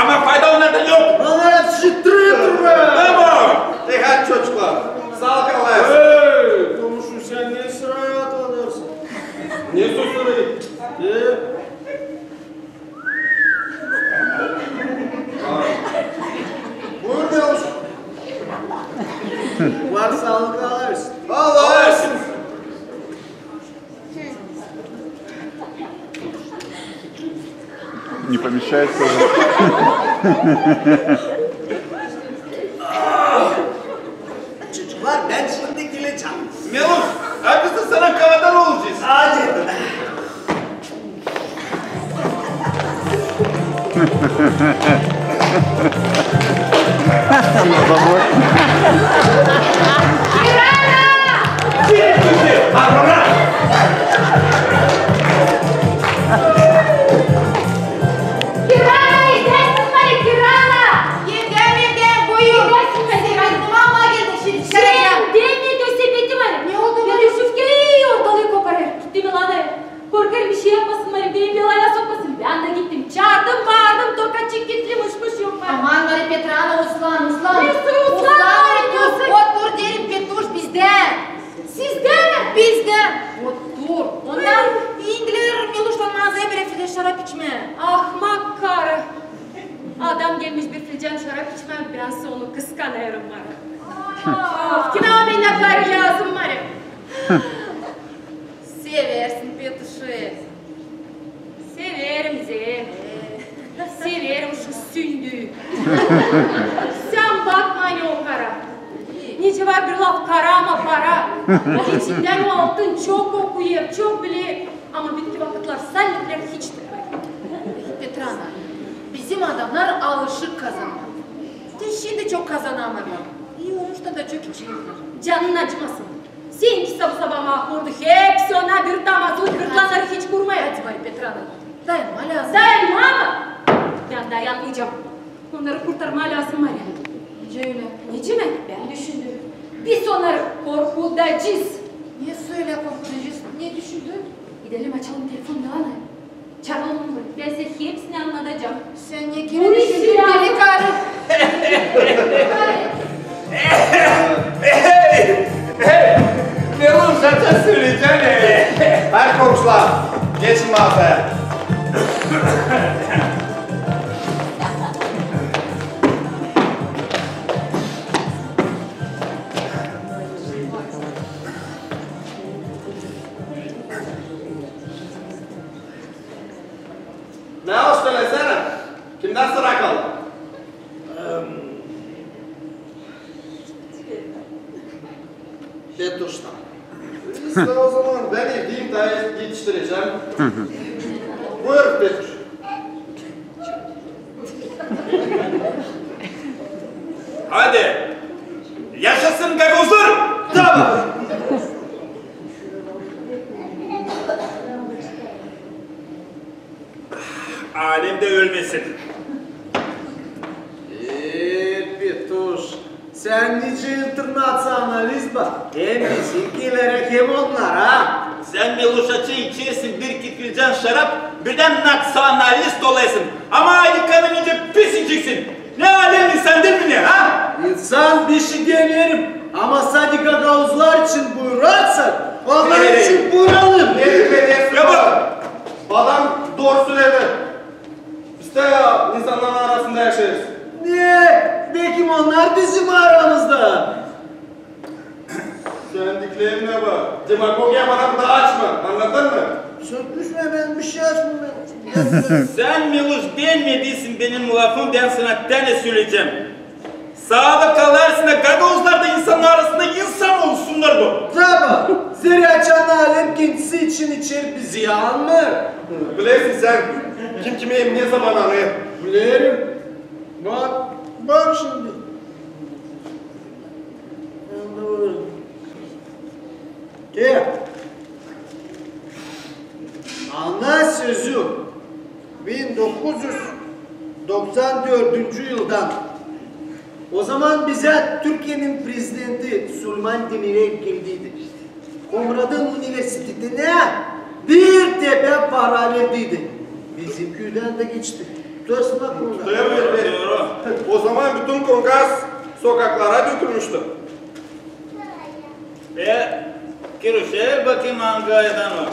Ama fayda onlardan yok. Onlar hep şıttırıyor be. Tamam. Hadi çocuklar. Sağlık Allah'a emanet. Hey, komşu sen ne sıraya atlanıyorsun? Ne susturayım? Buyur Meluş. Var sağlıklı alırsın. Allah versin. Не помещается уже. Çocuklar ben şimdi geleceğim. Melun, hadi sana kavadan olacağız. Hadi. Korkarım bir şey yapmasınlar, benim belaya sokmasın. Ben de gittim, çağırdım, bağırdım, toka çekitli mışmış yok var. Aman Maria Petrana, uslan. Nesi uslan? Otur derim Petuş bizden. Sizden mi? Bizden. gelmiş bir fincan şarap içmem, ben onu kıskanıyorum var. Kime o benimle karı lazım var? Seversin Petuş'u. Severim Zeynep. Severim şu sündüğü. Sen bakma ne o kara. Nice var bir laf kara ama para. İçinden o altın çok okuyor, çok bilir. Ama bitki vakitler, senlikler hiç tutmayın. Petrana, bizim adamlar alışık kazanmak. Şimdi çok kazanamadılar. İyi olmuş da çok içiyorlar. Canın acımasın. Seninki sabah mahkurdu. Hepsi ona bir damazlık gırtlanları hiç kurmaya. Etmay Petrana, dayanma lazım. Dayanma mı? Ben dayanmayacağım. Onları kurtarma lazım var ya. Nice öyle. Nice mi? Ben düşündüm. Biz onları korkutacağız. Niye söyle korkutacağız? Niye düşündün? Gidelim açalım telefon Milana. Çağıralım onu. Ben size hepsini anlatacağım. Sen niye gene düşündün deli karı? Ne olursa söyleyeceğim. Hadi komşular, geçin mahve. Ne o söylesene? Kimden sıra kaldı? Petuş'tan. İşte o zaman ben gideyim daha yetiştireceğim. Buyur Petuş. Hadi. Yaşasın gagozlar. Tamam. Alem de ölmesin. Petuş, sen nice internasyonalist bak. Hem bizimkilere hem onlar ha. Sen Meluşaçı içersin bir kikilcan şarap, birden naksiyonalist olasın. Ama aylık kanımınca pis içeceksin. Ne alem insandır mı ne ha? İnsan bir şey denerim. Ama sadece gagavuzlar için buyurarsan, onlar için buyuralım. Ya bak, adam doğru söyledi. Biz de ya insanların arasında yaşarız. Niye? Belki onlar bizim aramızda. Söylendiklerim ne bu? Demagogiya bana burada açma, anladın mı? Sökmüşme ben bir şey açmıyorum. Sen Meluş beğenmediysin benim lafım, ben sana tane söyleyeceğim. Sağda kalarsın da gagozlar da insanın arasında insan olsunlar bu. Tabi. Zeriaçan alem kendisi için içer bizi yanmır. Bilirsin sen, kim kime ne zaman anlıyor? Bilirim. Bak şimdi. Gel. Ana sözü 1994 yıldan. O zaman bize Türkiye'nin prezidenti Süleyman Demirel geldiydi. Komradın Üniversitesi'ne bir tepe para verdiydi. Bizim köyden de geçti. Dursun aklında. Evet. O zaman bütün Kongres sokaklara dökülmüştü. Kiruşer bakayım hangi aydan o.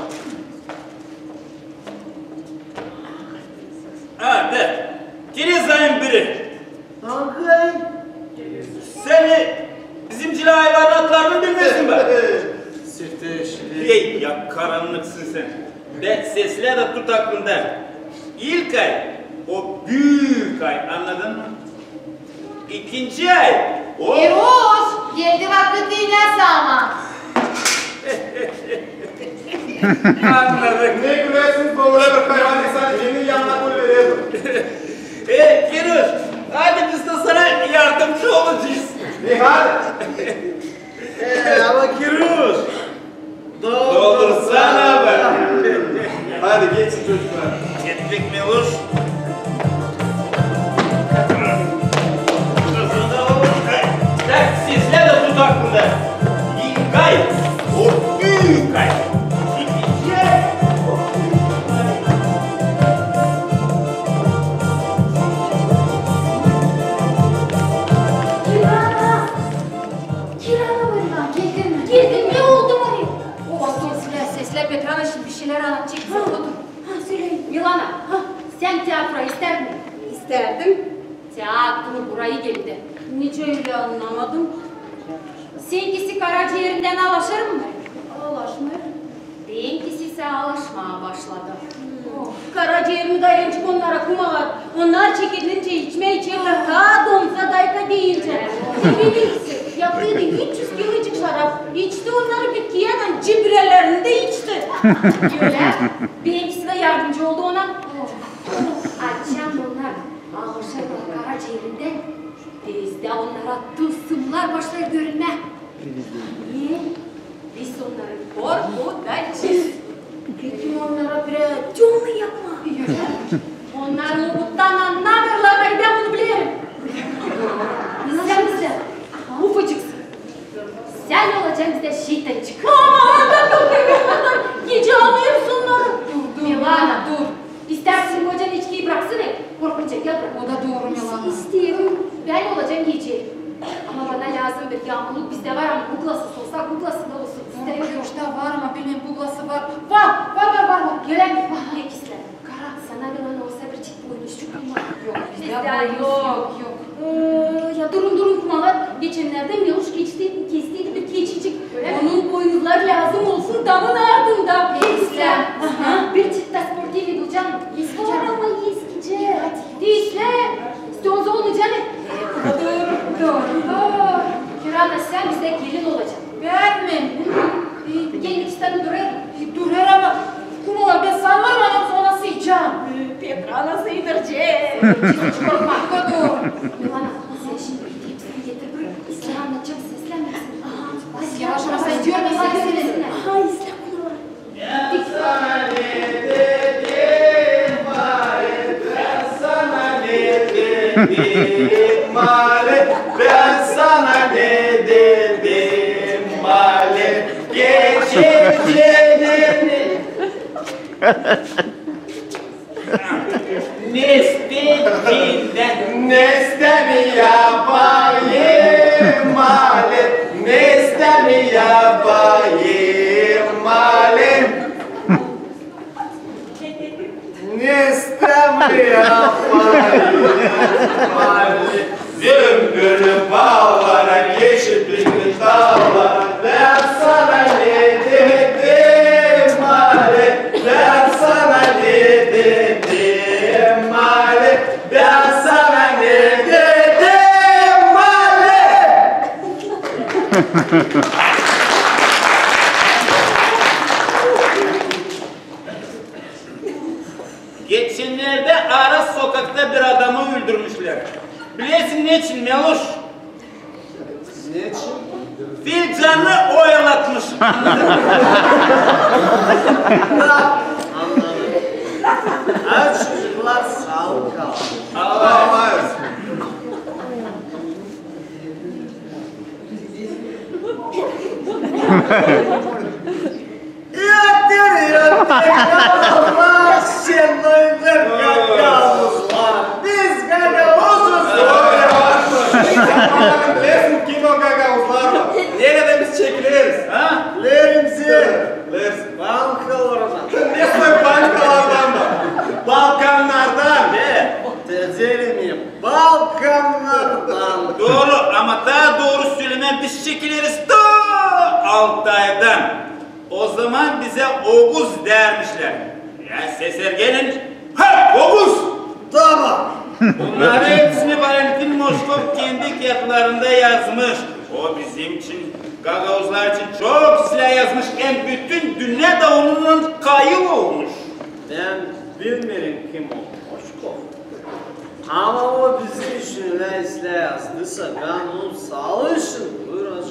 Ha de. Kirizayın biri. Hangi ay? Seni bizimcili hayvanatlarını bilmesin be. Sirteş. Hey ya karanlıksın sen. De sesler de tut aklında. İlk ay o büyük ay, anladın mı? İkinci ay o... Eroş, geldi vakti yine sama. Anladık. Ne gülersiniz böyle bir hayvan insan senin yanına koy veriyordu. Kiruş, hadi biz de sana yardımcı olacağız. Nihal. Ama Kiruş. Doldursana be. Hadi geçin çocuklar. Yetecek Meluş. Sizler de tut aklında. İlk ay o büyük ay. İkinci ay o büyük ay. Kirana var ya, geldin mi? Geldin, ne oldu var ya? Bastın sesle Petrana şimdi bir şeyler anlatacak. Otur. Ha, söyleyin. Milana, ha, sen tiyatro ister miydin? İsterdim. Tiyatro sırayı geldi. Nice öyle anlamadım. Seninkisi karaciğerinden alaşır mı? Alaşmıyor. Benimkisi ise alaşmaya başladı. Karaciğerimi dayancık onlara kumalar. Onlar çekilince içme içerler. Ta donsa dayka deyince. Ne bilirsin? Yaptıydı 300 kilocuk şarap. İçti onları bitkiyeden cibrelerini de içti. Öyle. Benimkisi de yardımcı oldu ona. Akşam onlar alaşırlar karaciğerinden. Bizde onlara tılsımlar başlar görünme. Niye? Biz onları korkutacağız. Peki onlara bre canlı yapma. Onlar umuttan anlamıyorlar, ben bunu bilirim. Sen bize ufacıksın. Sen olacaksın bize şeytancık. Aman ben gece anlıyorsun onları. Dur Milana dur. İstersin kocan içkiyi bıraksın korkunca gel bırak. O da doğru Milana. İsterim. Ben olacağım gece. Ama bana lazım bir yağmurluk bizde var ama kuklasız olsa kuklasında olsun. Yoşta var ama bilmem bublası var. Var. Gören ikisiler. Kara sana bir olsa bir çift boynuzcuk mu var? Yok bizde Yok. Ya durun kumalar. Geçenlerde Meluş kestiydi bir keçicik. Onun boynuzları lazım olsun damın ardında. İslam. Bir çift de sportivi bulacağım. Sonra ama yeskice. Değilse. İstiyorsa olacak. Doğru. Kirana sen bize gelin olacaksın. Ben mi? Gelin ikisinden durar. Durar ama kumalar ben sanmam ama sonra sıyacağım. Petra nasıl yedirce? Korkma. O da doğru. Milana sen şimdi tepsini getir bırak. İslam anlatacağım seslenmesin. Yavaş sen istiyorum ben sesini. Aha İslam kumalar. Ben sana ne dedim Mare, ben sana ne dedim Mare, ben sana ne dedim Mare, geçeceğini Nestemi yapayım Mare, nestemi yapayım Mare, nestemi yapayım Mare, zümbül bağlara geçip dağlara, ben sana ne dedim Mare, ben sana ne dedim Mare, ben sana ne dedim Mare. Geçenlerde Aras sokakta bir adamı öldürmüşler. Bilirsin ne için Meluş? Ne için? Fil canını oyalatmış. Anladım. Her çocuklar sağlık kalsın. Allah'a emanet. Allah sen öldür gagavuzlar. Biz gagavuzuz. Bilirsin kim o gagavuzlar var? Nerede biz çekiliriz? Ha? Lerimsi. Bilirsin. Bankalarına. Ne soy bankalardan mı? Balkanlardan. Ne? Tezerimim. Balkanlardan. Doğru ama daha doğru söylenen biz çekiliriz ta Altay'dan. O zaman bize Oğuz dermişler. Ya Sesergen'in ha Oğuz! Tamam. Bunları hepsini Valentin Moskov kendi kağıtlarında yazmış. O bizim için, Gagavuzlar için çok silah yazmış. Hem bütün dünya da onun kayıp olmuş. Ben bilmiyorum kim o. Moskov. Ama o bizim için ne yazdıysa ben onu sağlaşın. Buyurun.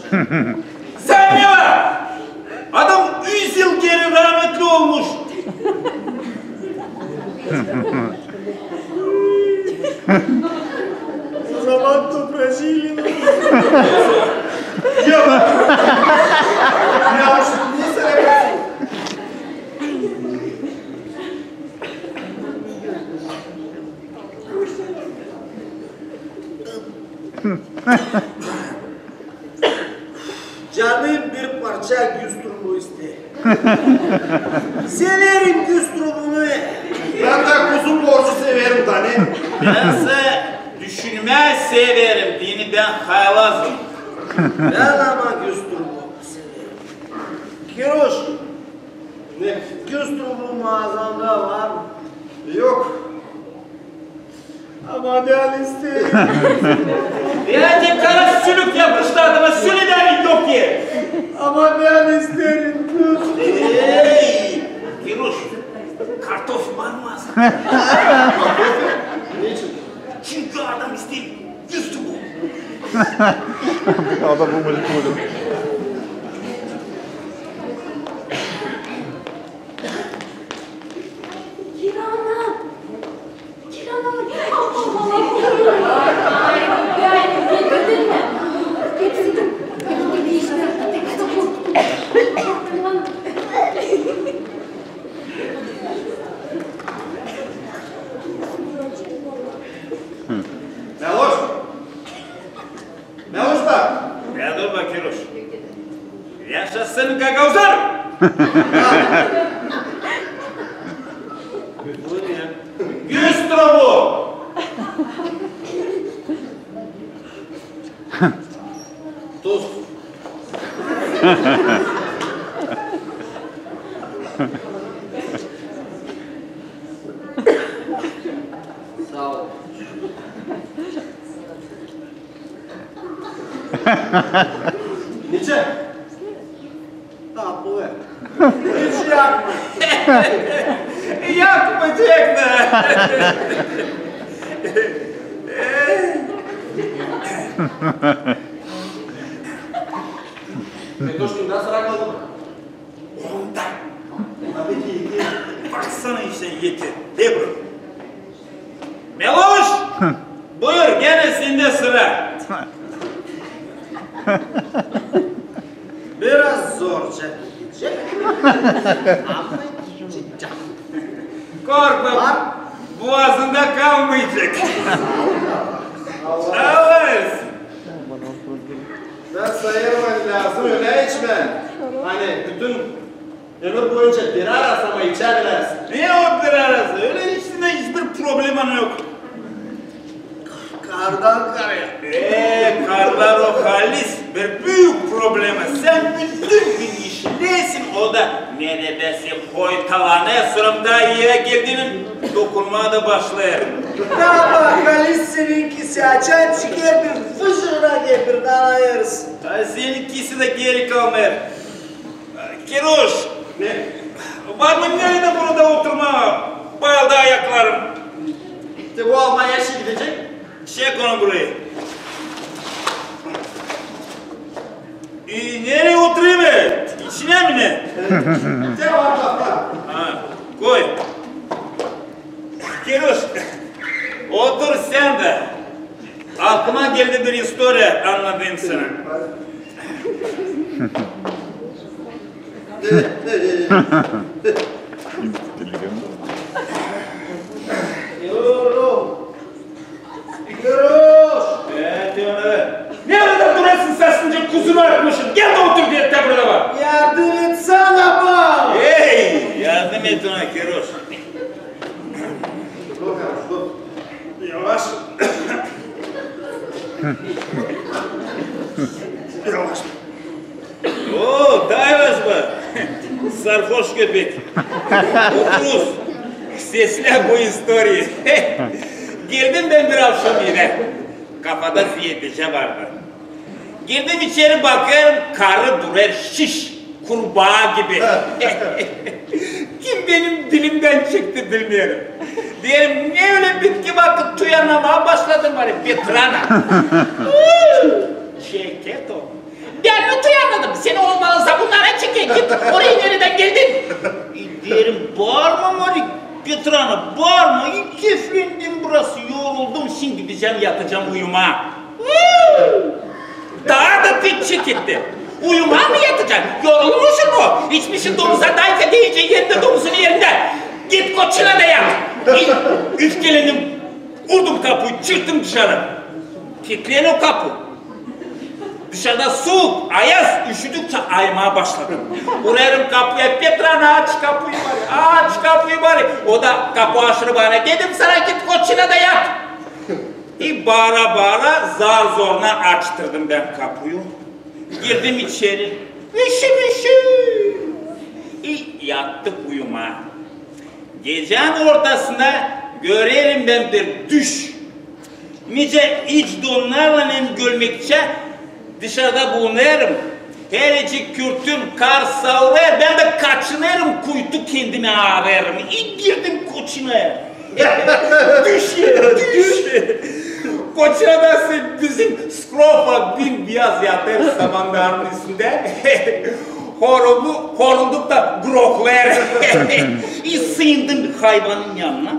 Sen ne var? Adam 100 yıl geri rahmetli olmuş. O zaman topracıyla. Yok. Ya şu niye sen yapıyorsun? Canım bir parça güstrumu iste. Severim güstrumunu. Ben de kuzu borcu severim tane. Bense düşünme yüzme severim, dini ben haylazım. Ben ama Güstrup'u severim. Kiroş, Ne? Güstrup'un mağazanda var mı? Yok. Ama ben isterim. Birazcık kara sülük yapıştı adama, sülüden yok ki. Ama ben isterim. Hey! Kiroş, kartof var mı ağzına? Niçin? Çünkü adam istiyor, yüzdü bu. Adam bu müzik koydum. Kirana. Getirdin mi? Getirdim. Meloş. Meloş bak. Ya dur bak Kiroş. Yaşasın gagavuzlar! Bu ne ya? Güstrobu! Tuz. Sağ ol. Niçin? Tatlı ver. Hiç yakma. Yakmayacak da! Metoş kimden sıra kaldı mı? Ondan. Tabii ki iki. Baksana işte yeter. Ebru. Meloş! Buyur gene sende sıra. Biraz zorca gidecek. Ama gideceğim. Korkma. Boğazında kalmayacak. Evet. Ben sayarım lazım öyle içme. Hani bütün ömür boyunca bir arasama içebilirsin. Ne o bir arası? Öyle içinde hiçbir problemin yok. Kardan karaya. Karlar o halis bir büyük problemi. Sen bütün gün işlesin o da neredeyse koytalane sırımda yere geldiğinin dokunmaya da başlayır. Ne bak Halis seninkisi acayip şeker bir fışırına getir dalayırız. Seninkisi de geri kalmıyor. Kiroş, Ne? var mı nerede burada oturma? Bayıldı ayaklarım. İşte bu Almanya işi gidecek. Çek onu buraya. Nereye oturayım mı? İçine mi ne? Devam bak. Ha, koy. Kiroş, otur sen de. Aklıma geldi bir historia anlatayım sana. Kiroş. Nerede durasın seslince kuzunu atmışsın? Gel de otur diye de burada var. Yardım etsene bana. Hey, yardım et ona Kiroş. Dur kardeş dur. Yavaş. Yavaş. Oo, daha yavaş bak. Sarhoş köpek. Oturuz. Sesle bu historiyi. Girdim ben bir akşam yine. Kafada ziyetişe vardı. Girdim içeri bakıyorum, karı durar şiş. Kurbağa gibi. Kim benim dilimden çıktı bilmiyorum. Diyelim ne öyle bitki vakit tuyanamaya başladım bari Petrana. Şeket o. Ben mi tuyanladım? Seni olmalısa bunlara çekeyim. Git oraya nereden geldin? Diyelim bağırma Mari Petrana bağırma. Keflendim burası yoruldum. Şimdi gideceğim yatacağım uyuma. Daha da pek çekitti. Uyuma mı yatacaksın? Yorulmuşsun mu? İçmişsin domuza dayka deyince yerinde domuzun yerinde. Git koçuna da yat. Üç gelenim vurdum kapıyı çıktım dışarı. Kilitleyen o kapı. Dışarıda soğuk, ayaz, üşüdükçe aymaya başladım. Vuruyorum kapıya, Petrana aç kapıyı bari, aç kapıyı bari. O da kapı aşırı bana, dedim sana git koçuna da yat. Bağıra bağıra zar zoruna açtırdım ben kapıyı. Girdim içeri. Üşü. Yattık uyuma. Gecenin ortasında görerim ben bir düş. Nice iç donlarla görmekçe dışarıda bulunurum. Hericik kürtüm kar savurar, ben de kaçınırım, kuytu kendime ağrarım. Girdim koçinaya. Düş. Koçinada bizim skrofa bin beyaz yatar samanların üstünde. Horulduk da groklar. Sığındım bir hayvanın yanına.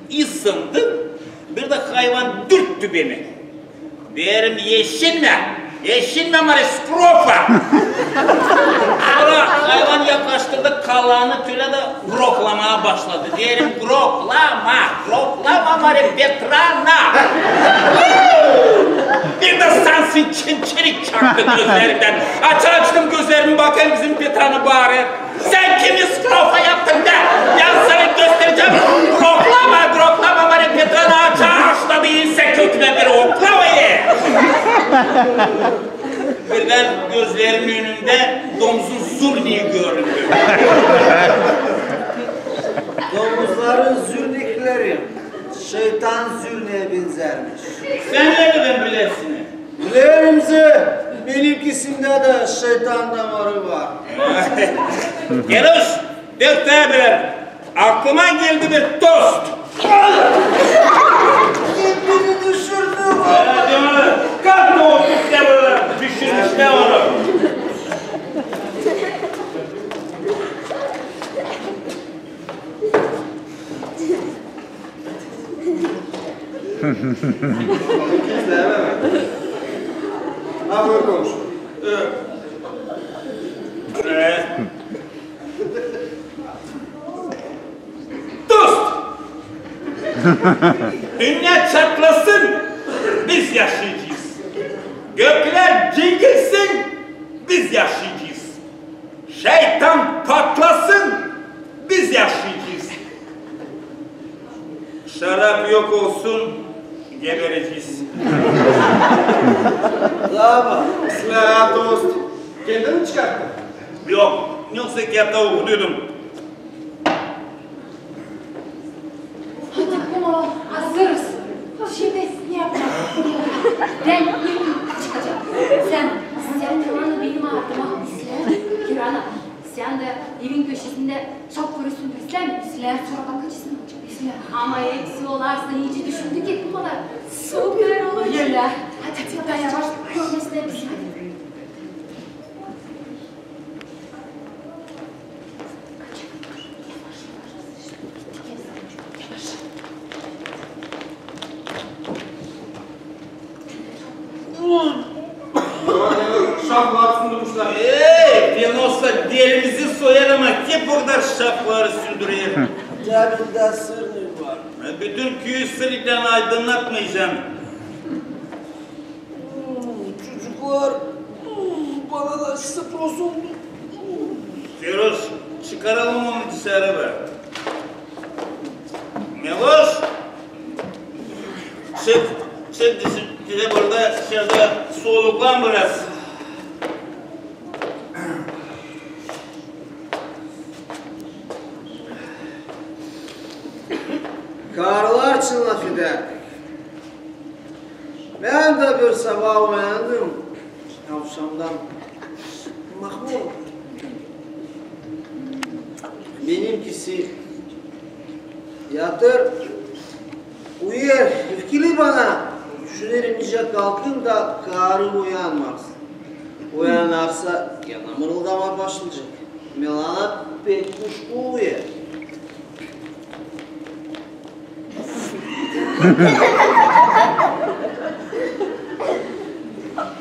Isındım. Bir de hayvan dürttü beni. Derim yeşinme mari skrofa. Sonra hayvan yaklaştırdı kalağını tüyle de groklamaya başladı. Derim groklama mari Petrana. Bir de sensin çençerik çaktı gözlerinden. Açtım gözlerimi bakayım bizim Petra'nı bari. Sen kimi skrofa yaptın da? Ben sana göstereceğim. Groklama mari Petra'nı açta değilse köküne bir oklamayı. Birden gözlerimin önünde domuzun zurniği göründü. Domuzların zürnikleri şeytan zürneye benzermiş. Sen nereden bilesin? Bilerimse benimkisinde de şeytan damarı var. Geroş, dörtte birer. Aklıma geldi bir tost. Beni düşürdü. Kalk da olduk ya burada. Düşürmüş ne onu? Ha böyle konuş. Dost! Dünya çatlasın, biz yaşayacağız. Gökler cingilsin, biz yaşayacağız. Şeytan patlasın, biz yaşayacağız. Şarap yok olsun, gebereceğiz. Lama. Silah dost. Kendin mi çıkarttın? Yok, yoksa kitapta okudum. Hadi kuma hazırız. Şimdi ne yapacağız? Ben çıkacağım. Sen Kiran'ı benim ardıma üstle. Kiran'a, sen de evin köşesinde çok kurusun üstle mi? Üstle, sonra bakıcısın olacak üstle. Ama eksi olarsa iyice düşündü ki kumalar. Süper olur. Yerler. Hadi ben yavaş görmesine bizi. Şahlar sındırmışlar. Ben olsa derimizi soyar ama kim bu kadar şapları sürdürüyor? Cebinde sırrı var. Bütün köyü sırıkla aydınlatmayacağım. Çocuklar bana da sproz oldu. Feroz, çıkaralım onu dışarı be. Meloş! Çık dışarı burada dışarıda soluklan biraz. Karlar çınlaf eder. Ben de bir sabah uyandım. Akşamdan mahmur. Benimkisi yatır, uyur, öfkeli bana. Düşünelim iyice kalkın da karı uyanmaz. Uyanarsa yana mırıldama başlayacak. Milana pek kuşku uyur.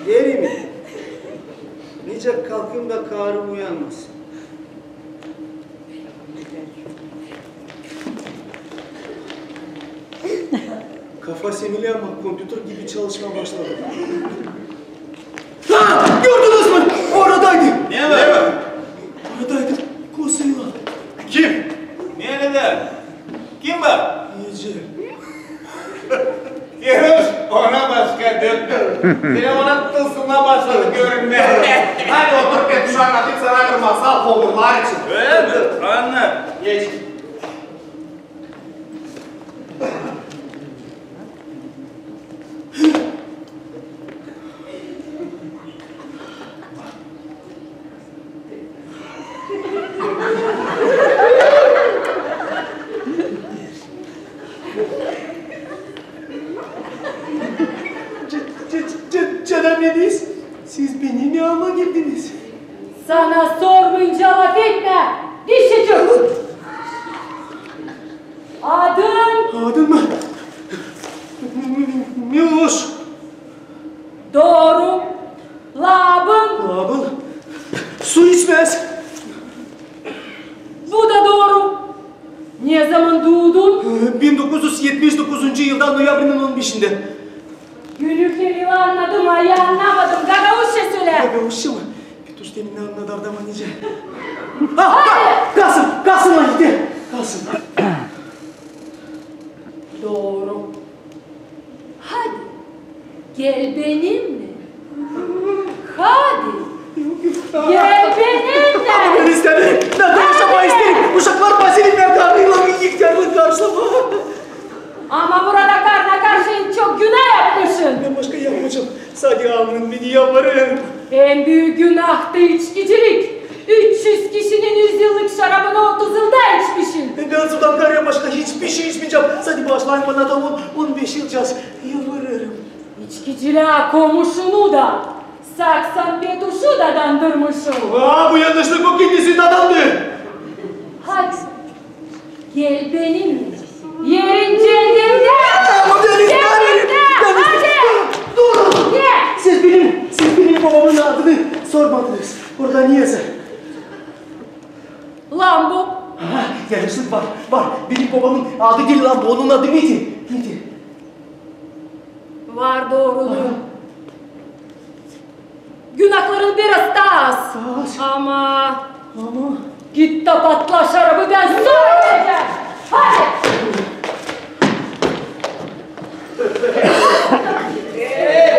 Deli mi? Nice kalkayım da karım uyanmaz. Kafa semili ama kompütür gibi çalışma başladı. Ha! Gördünüz mü? Oradaydı. Ne var? Oradaydı. Kosuyla. Kim? Nerede? Kim var? İyice. Feroz, Telefonun tılsımına başladı görünmeye. Hadi otur Betüş anlatayım sana bir masal kovurlar için. Öyle mi? Anlat. Geç. Canım Deniz, siz benim yanıma girdiniz. Sana sormayınca laf etme. Dişi çocuk. Adın? Adın mı? Miloş. Doğru. Labın? Labın. Su içmez. Bu da doğru. Ne zaman doğdun? 1979. yılda noyabrının 15'inde. Gülükleri anladım, ayı anlamadım. Gagavuşça söyle. Gagavuşça mı? Betüş demin ne anladı adama nice. Kasım'a gitti. Kasım. Doğru. Hadi. Gel benimle. Hadi. Gel benimle. Ben isterim. Ben de yaşamayı isterim. Uşaklar Basil'in evladıyla bir ihtiyarlık karşılama. Ama burada karna karşı çok günah yapmışsın. Ben başka yapmayacağım. Sadece alnın beni yaparım. En büyük günah da içkicilik. 300 kişinin 100 yıllık şarabını 30 yılda içmişsin. Ben sudan karıya başka hiçbir şey içmeyeceğim. Sadece başlayın bana da 15 yılcağız. Yalvarırım. İçkiciliğe komşunu da, saksan Betuş'u da dandırmışsın. Bu yanlışlık o kendisi dadandı. Hadi. Gel benimle. Yerin cennetinde. Cennetinde. Hadi. Dur. Gel. Siz benim babamın adını sormadınız. Orada niyeyse. Lambo. Yanlışlık var. Benim babamın adı değil lan, bu onun adı neydi? Var doğruluğu. Günahların biraz daha az. Ama git de patla şarabı, ben söyleyeceğim. Hadi.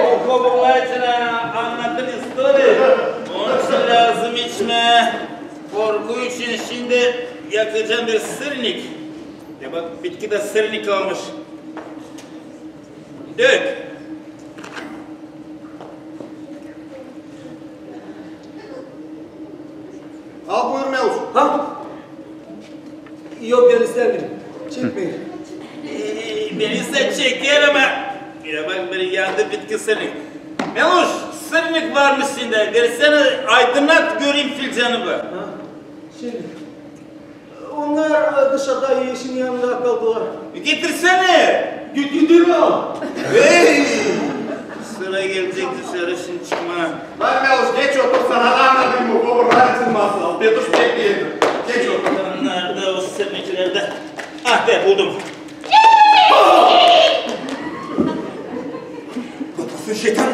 O kovullar için anlatın istedim. Onun için lazım içme. Korku için şimdi yakacağım bir sırnik. Ya bak bitkide sırnik olmuş. Dök. Al buyur Mevzu. Yok ben istemiyorum. Çekmeyin. Ben ise çeker ama. Ya bak bir yandı bitki sırnik. Meloş sırnik varmış şimdi. Versene aydınlat göreyim filcanımı. Şimdi. Onlar dışarıda yeşilin yanında kaldılar. Getirsene. Gidiyor al. Hey! Sıra gelecek dışarı şimdi çıkma. Lan Mevzu geç otur sana da anlatayım bu kovurlar için masal. Betüş bekleyelim. Geç otur. Nerede o sırniklerde? Ah be buldum. Katasın şeytan.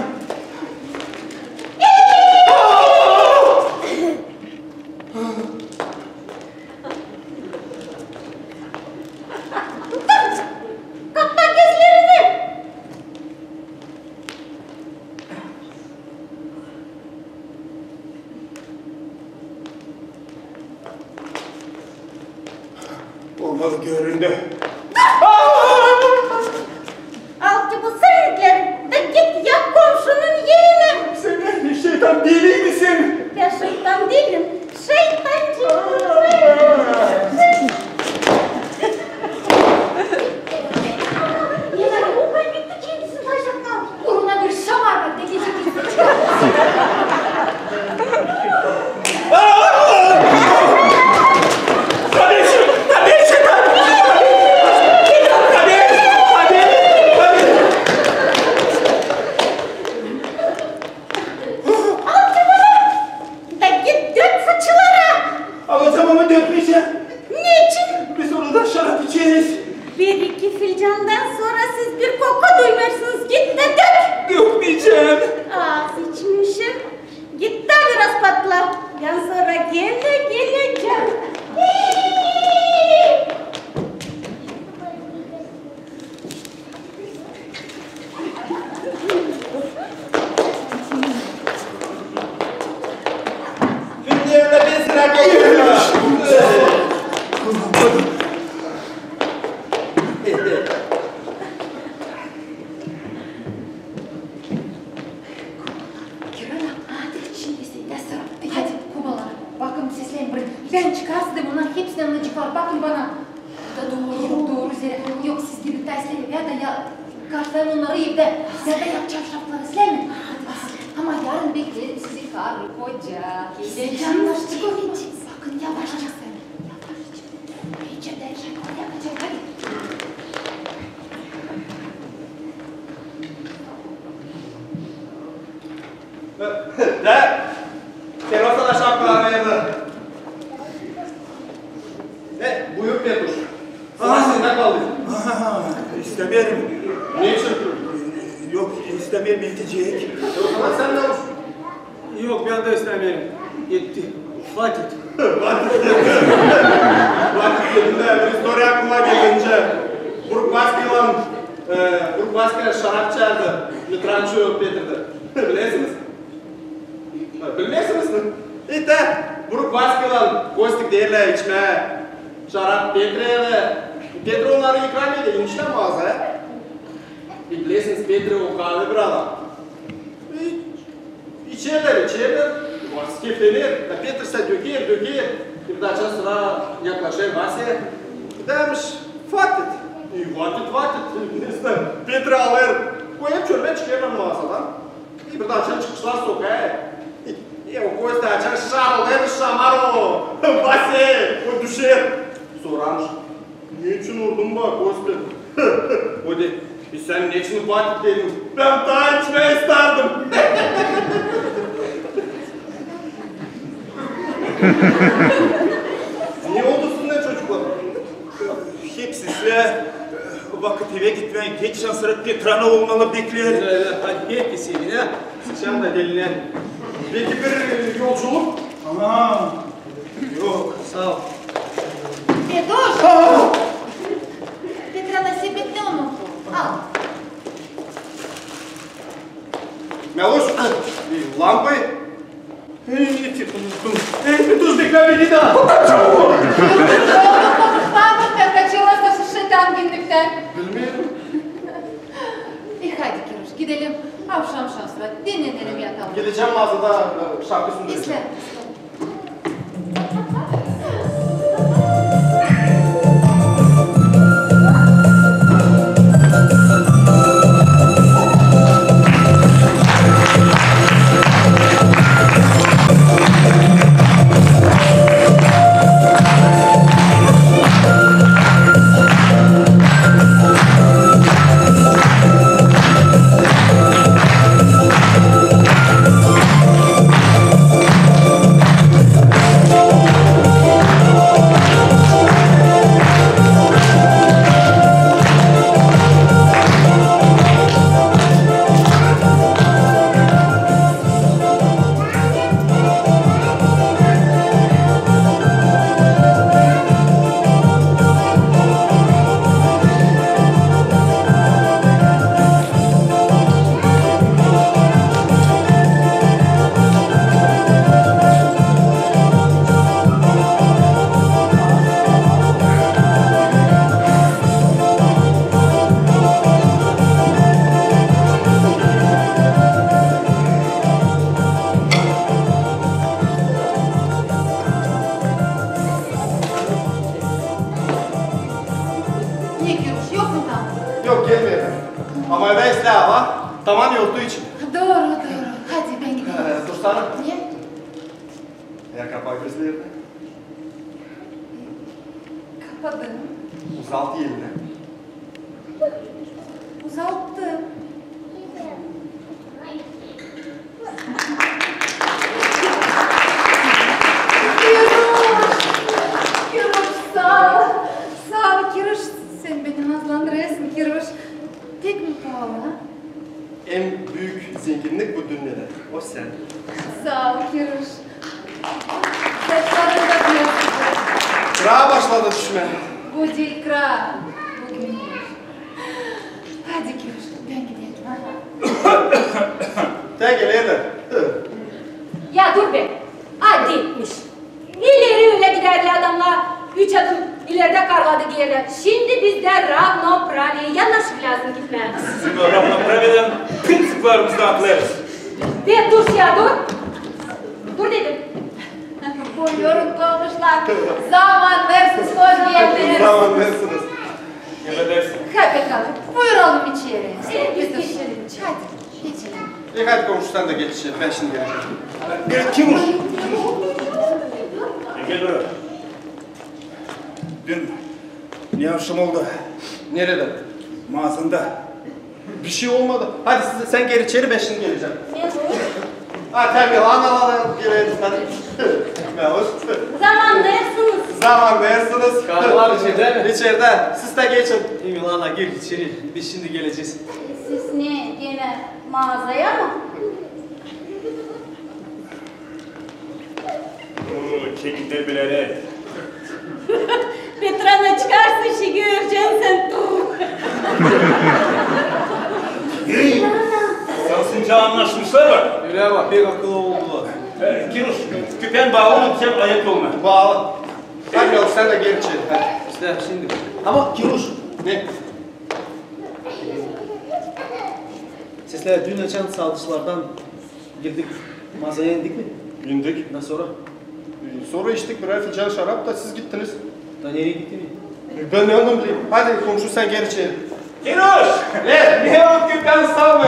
Kapa gözlerini. Olmadı göründü. Al ki bu sırrıkları ve git yak komşunun yerine. Sen şeytan değil misin? Ben şeytan değilim. Şeytancı. Yeter o kaybetti kendisini taşaktan. Uğruna bir şamarlık dikecek. Tabii şeytan! Ben çıkarsın onların hepsini anına çıkar. Bakın bana. Bu da doğru Zerre. Yok siz gidip dersleri ya da ya kartların onları evde. Ya da yapacağım şartları sizler mi? Ama yarın beklerim sizi karı koca. Yanlaştık onun için. Sakın yavaşça sen. Yavaşça. İyice derken yapacak hadi. De, terasa da şapkalar verdi. Buyur Petruş. Sıra sizde kaldı. İstemeyelim. Ne için? Yok, istemeyelim yetecek. O zaman sen ne olsun? Yok ben de istemiyorum. Yetti. Vakit. Vakit yerinde bir story aklıma gelince Burbaski'yle şarap çağırdı. Lütrançı Petr'de. Bilirsiniz? Bilmiyorsunuz mu? İşte Burbaski'yle Kostik değerle içmeye şarap Petr'e Petr onları ikram ediyor. İnişten mağaza. Bilirsiniz Petr o kahve bir adam. İçerler. Vars keyiflenir. Petr ise döker. Bir daha sıra yaklaşır Vars'a. Demiş, vakit. Neyse, Petr alır. Koyup çölme çıkarlar mağazadan. Bir daha çıkışlar sokağa. O koysa açar şarıl, şamar o. Vars'a, o düşer. Soramış. Niçin vurdun bak Kosta? O de, sen niçin vakit dedin? Ben daha içmeyi isterdim. Niye oldusun ne çocuklar? Hepsi size vakit eve gitmeyin. Hiç şansları Petra'na olmalı bekliyor. Hadi hepsi yine. Sıçan da deline. Belki bir yolculuk? Aha. Yok. Sağ ol. Pedoş! Petra на себе не unuttu. Al. Meloş, lambayı. Petruş bekle beni daha. Pardon, ben kaçırmazsa şu şeytan günlükten. Bilmiyorum. Hadi Kiruş, gidelim. Akşam şansla dinlenelim yatalım. Gideceğim mağazada şarkı sunacağım. İsle. Yok gelmeyelim. Ama eve isle hava. Tamam yoktu için. Doğru. Hadi ben gidelim. Dursana. Niye? Ya kapağı gözlerini. Kapadım. Uzalt yerini. Uzalttım. Kiruş, sağ ol. Sağ ol Kiruş. Sen beni nazlandırıyorsun Kiruş. Tek mi pahalı? En büyük zenginlik bu dünyada. O sen. Sağ ol Kiruş. Saçların da diyorsun. Kıra başladı düşme. Bu değil kra. Bugün. Hadi Kiruş, ben gidelim. Tek geleyle. Ya dur be. Hadi etmiş. İleri öyle giderdi adamlar. 3 adım ileride karladı geri. Şimdi biz de Ravnoprava'ya yanaşıp lazım gitmeye. Sizin o Ravnoprava'dan prensiplarımızda atlarız. Ve dur ya dur. Dur dedim. Buyurun komşular. Zaman versiniz, hoş geldiniz. Zaman versiniz. Emredersin. Hadi bakalım, buyuralım içeri. Biz geçelim. Hadi, geçelim. Hadi komşu sen de geç içeri, ben şimdi geleceğim. Kiruş. Gel buraya. Dün ne akşam oldu? Nerede? Mağazında. Bir şey olmadı. Hadi sen gel içeri, ben şimdi geleceğim. Ne bu? Hadi gel, analara girelim hadi. Mevuş. Zaman versiniz. Zaman versiniz. Kahveler içeride mi? İçeride. Siz de geçin. İyi Milana gir içeri. Biz şimdi geleceğiz. Siz ne gene mağazaya mı? Çekin terbileri. Petrana çıkarsın işi göreceksin sen. Sansınca anlaşmışlar mı? Öyle bak, pek akıllı oldular. Kiruş, küpen bağlı mı? Sen ayak olma. Bağlı. Hadi yavrum sen de gel içeri. Hadi. İşte şimdi. Ama Kiruş, Ne? sizler dün açan sağlıkçılardan girdik. Mağazaya indik mi? İndik. Ondan sonra Sonra içtik birer fincan şarap da siz gittiniz. da nereye gitti mi? Ben ne anlam bileyim. Hadi komşu sen gel içeri. Kiruş! Ne o küpen salma?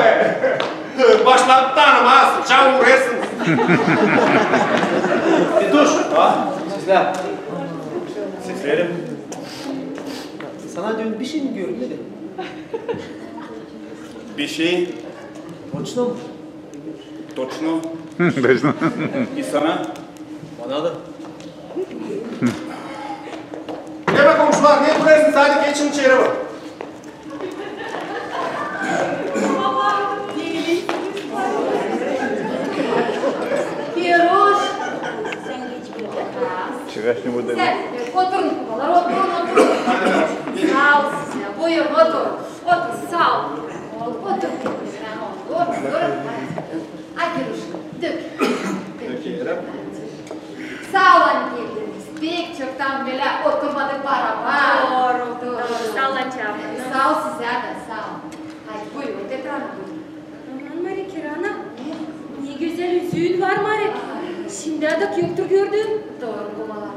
Başladı tanımaz. Çabuk uğraşsın. Dur. Ha? Sizler. Seslerim. Sana dün bir şey mi görünmedi? Bir şey, Точно mu? точно. Точно. И sana. Bana da. Ne be komşular ne uğraşsınız? Hadi geçin içeri bak. Kiruş. Sen geç böyle. Вчерашний буду. Sen, oturun kubalar, oturun. Sağ ol size, buyurun otur. Otur, sağ ol. Otur. Otur. Ay Kiruş, dök. Dökerim. Sağ olun geldiniz. Pek çoktan beri oturmadık beraber. Doğru. Sağ ol Çağla. Sağ ol size de, sağ ol. Hadi buyurun, tekrar buyurun. Aman Mari Kirana. Ne güzel yüzüğün var Mari. Şimdi adak yoktur gördüm. Doğru kumalar.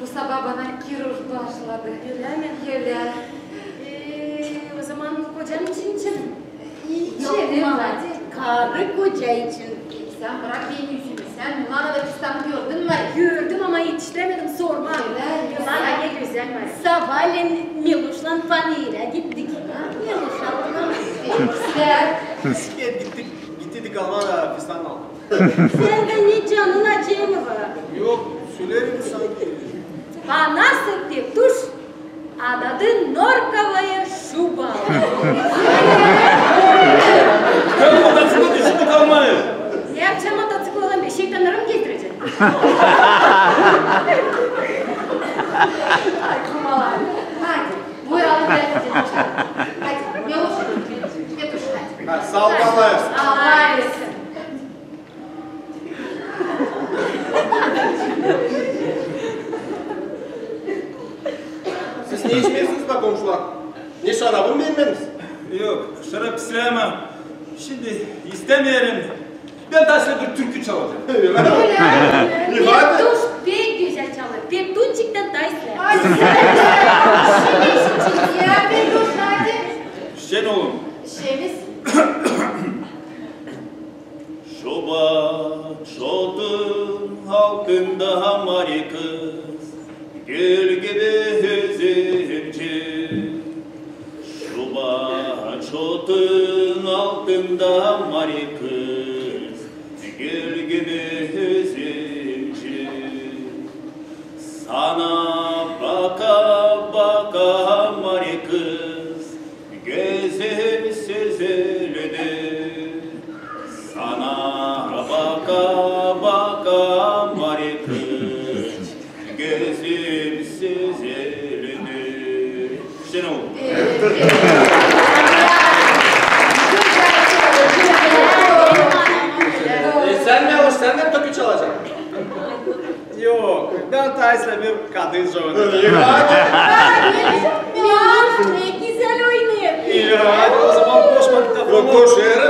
Bu sabah bana Kiruş başladı. Öyle mi? Öyle. O zaman kocan için. İçerim hadi. Karı koca için. Sen bırak benim yüzümü. Sen Milano'da pistanı gördün mü? Gördüm ama yetiştiremedim sorma. Öyle. Milana ne güzel Mari. Sabahleyin Miluş'la Panir'e gittik. Miluş aldım. Sen. Gittik Almanya'da fistan aldım. Sende ne canın acıyor mu var? Yok, söylerim sanki. А нас ты туш, а дады норковая шуба. Ben odasını düşündük almayı. Ne yapacağım motosiklden bir şey tanırım getireceğim. Ay kumalar. Hadi. Buyuralım gelecek. Hadi. Miluş. Götür hadi. Hadi sağ ol Allah versin. Allah versin. Siz ne içmiyorsunuz be komşular? Ne şarabı mı bilmeniz? Yok, şarap istemem. Şimdi istemiyorum. Ben daha sonra bir türkü çalacağım. Hadi. Tuş pek güzel çalır. Peptunçikten taysle. Hadi sen. Şimdi için ya Miluş hadi. Şen oğlum. Şeyimiz. Şoba çotun altında mari kız, gül gibi hüzünçü. Şoba çotun altında mari kız, gül gibi hüzünçü. Sana baka baka mari kız, gözüm süzüldü. Sana baka baka mari kız, gözüm süzüldü. Şenol. Sen ne olur? Sen de mi türkü çalacaksın? Yok, ben Tays'la bir kadın zorundayım. Miluş ne güzel oynuyor. İyi, hadi o zaman koş bak da. Yok koş yere.